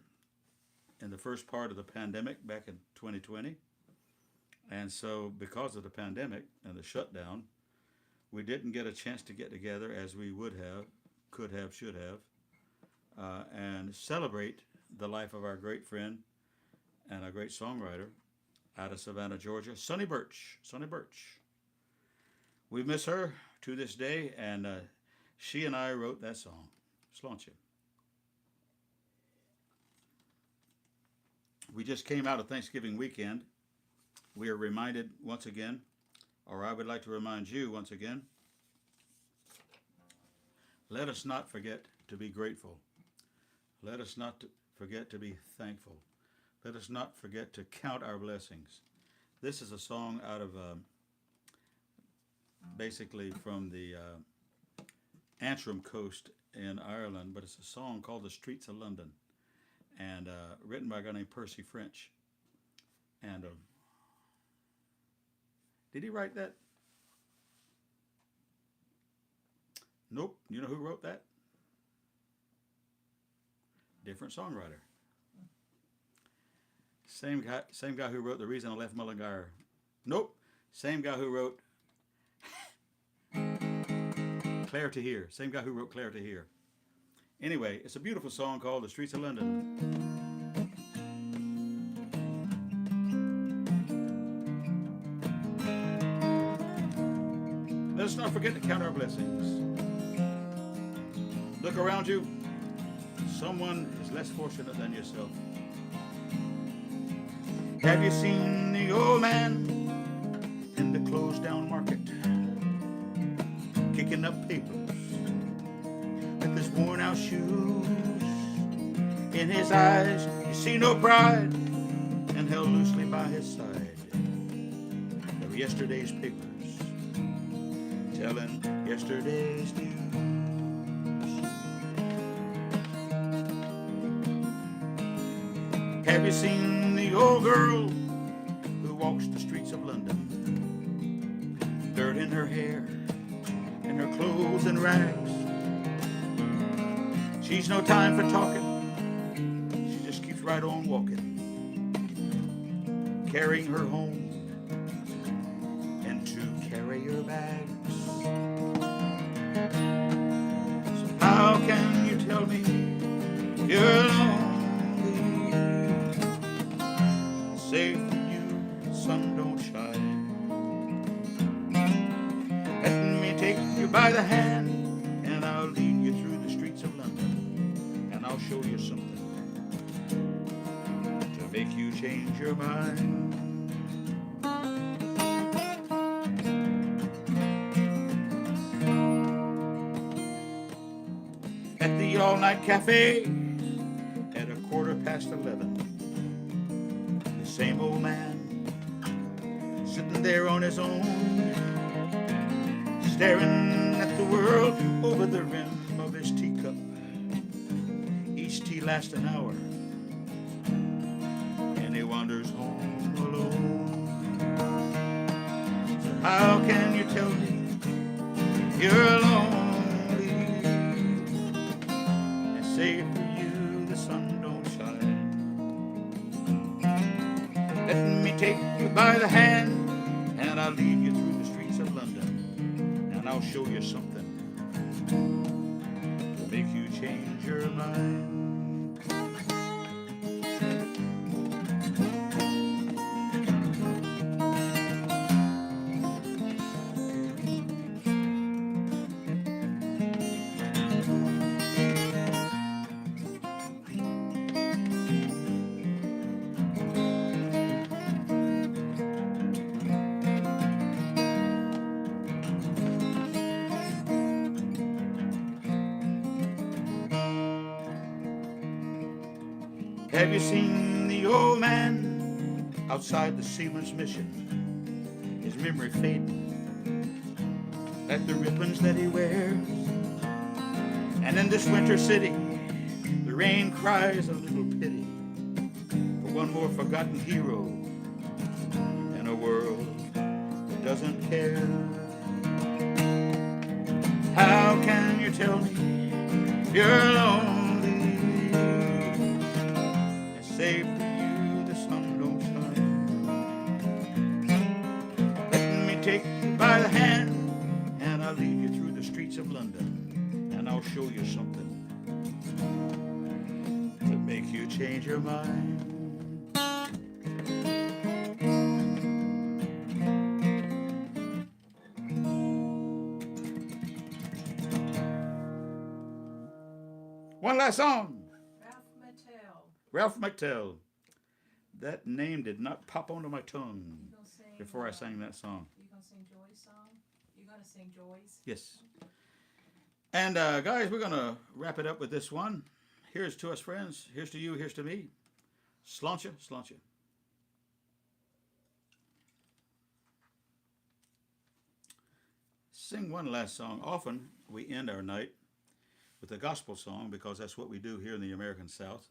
in the first part of the pandemic back in 2020. And so because of the pandemic and the shutdown, we didn't get a chance to get together as we would have, could have, should have, and celebrate the life of our great friend and a great songwriter out of Savannah, Georgia, Sonny Birch. Sonny Birch. We miss her to this day, and she and I wrote that song. Sláinte. We just came out of Thanksgiving weekend. We are reminded once again, or I would like to remind you once again, let us not forget to be grateful. Let us not forget to be thankful. Let us not forget to count our blessings. This is a song out of basically from the Antrim coast in Ireland, but it's a song called The Streets of London, and written by a guy named Percy French. And did he write that? Nope. You know who wrote that? Different songwriter. Same guy who wrote The Reason I Left Mullingar. Nope. Same guy who wrote Clare to Hear. Same guy who wrote Clare to Hear. Anyway, it's a beautiful song called The Streets of London. Let us not forget to count our blessings. Look around you. Someone is less fortunate than yourself. Have you seen the old man in the closed down market, kicking up papers with his worn out shoes? In his eyes you see no pride, and held loosely by his side there were yesterday's papers telling yesterday's news. Have you seen the old girl who walks the streets of London, dirt in her hair and her clothes in rags? She's no time for talking, she just keeps right on walking, carrying her home in 2 carrier bags. So how can you tell me you're alone? Say for you, the sun don't shine. Let me take you by the hand, and I'll lead you through the streets of London, and I'll show you something to make you change your mind. At the all-night cafe at 11:15. Same old man sitting there on his own, staring at the world over the rim of his teacup. Each tea lasts an hour, and he wanders home alone. So how can you tell me you're lonely, and say for you the sun don't shine? Let me take you by the hand, and I'll lead you through the streets of London, and I'll show you something to make you change your mind. Have you seen the old man outside the seaman's mission? His memory fading like the ribbons that he wears. And in this winter city, the rain cries a little pity for one more forgotten hero in a world that doesn't care. How can you tell me you're lonely? I say for you the sun don't shine. Let me take you by the hand and I'll lead you through the streets of London, and I'll show you something to make you change your mind. One last song. Ralph McTell. That name did not pop onto my tongue before I sang that song. You gonna sing Joy's song? You gonna sing Joy's? Yes. And guys, we're gonna wrap it up with this one. Here's to us, friends. Here's to you. Here's to me. Sláinte, sláinte. Sing one last song. Often we end our night with a gospel song because that's what we do here in the American South.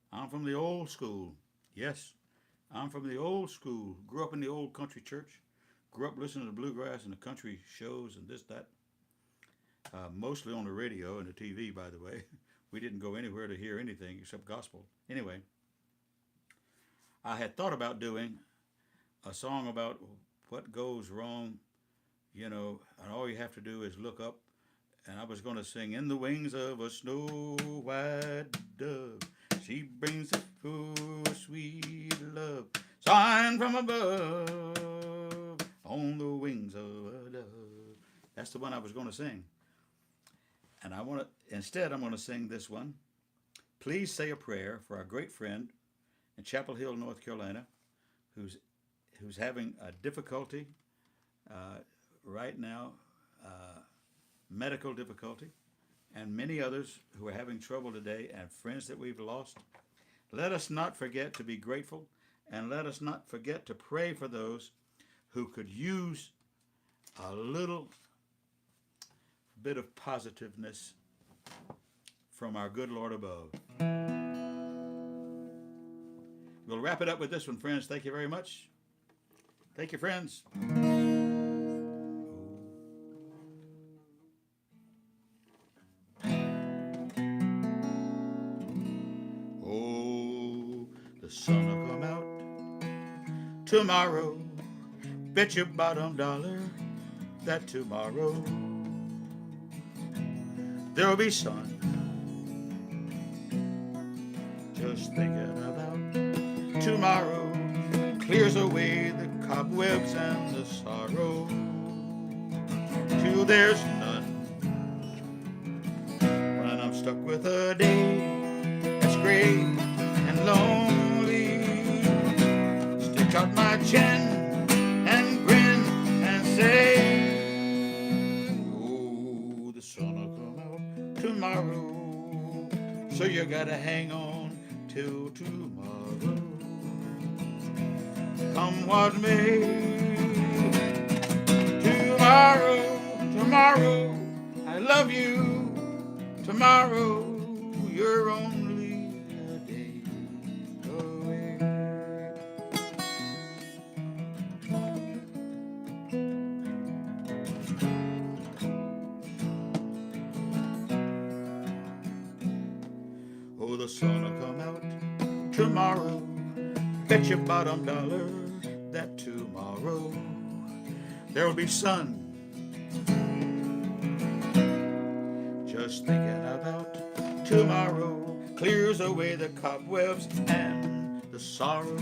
I'm from the old school. Yes, I'm from the old school. Grew up in the old country church. Grew up listening to bluegrass and the country shows and this, that. Mostly on the radio and the TV, by the way. We didn't go anywhere to hear anything except gospel. Anyway, I had thought about doing a song about what goes wrong, you know, and all you have to do is look up. And I was going to sing, in the wings of a snow-white dove, she brings us full sweet love, sign from above, on the wings of a dove. That's the one I was going to sing. And I'm going to sing this one. Please say a prayer for our great friend in Chapel Hill, North Carolina, who's having a difficulty right now, medical difficulty, and many others who are having trouble today, and friends that we've lost. Let us not forget to be grateful, and let us not forget to pray for those who could use a little bit of positiveness from our good Lord above. We'll wrap it up with this one, friends. Thank you very much. Thank you, friends. The sun will come out tomorrow. Bet your bottom dollar that tomorrow there'll be sun. Just thinking about tomorrow clears away the cobwebs and the sorrow till there's none. When I'm stuck with a day that's gray and lonely, stick out my chin and grin and say, oh, the sun will come out tomorrow, so you gotta hang on till tomorrow. Come what may, tomorrow, I love you, tomorrow, you're only a day away. Oh, the sun will come out tomorrow. Bet your bottom dollar that tomorrow there'll be sun. Just thinking about tomorrow clears away the cobwebs and the sorrow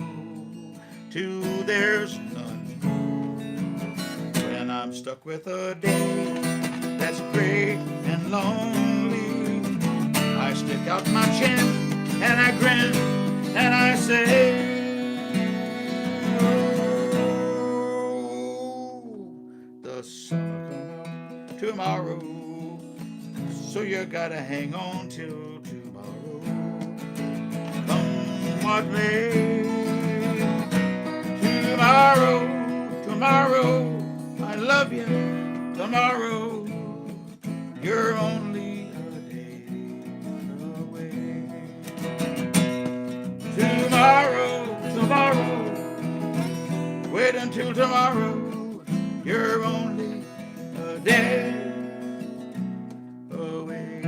till there's none. When I'm stuck with a day that's gray and lonely, I stick out my chin and I grin and I say, the sun will come out tomorrow, so you gotta hang on till tomorrow. Come somewhat late. Tomorrow, I love you. Tomorrow, you're only a day away. Tomorrow, wait until tomorrow. You're only a day away.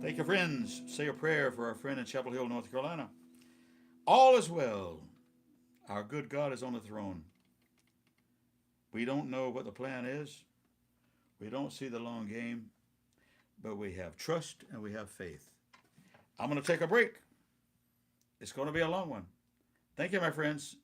Thank you, friends. Say a prayer for our friend in Chapel Hill, North Carolina. All is well. Our good God is on the throne. We don't know what the plan is. We don't see the long game, but we have trust and we have faith. I'm going to take a break. It's going to be a long one. Thank you, my friends.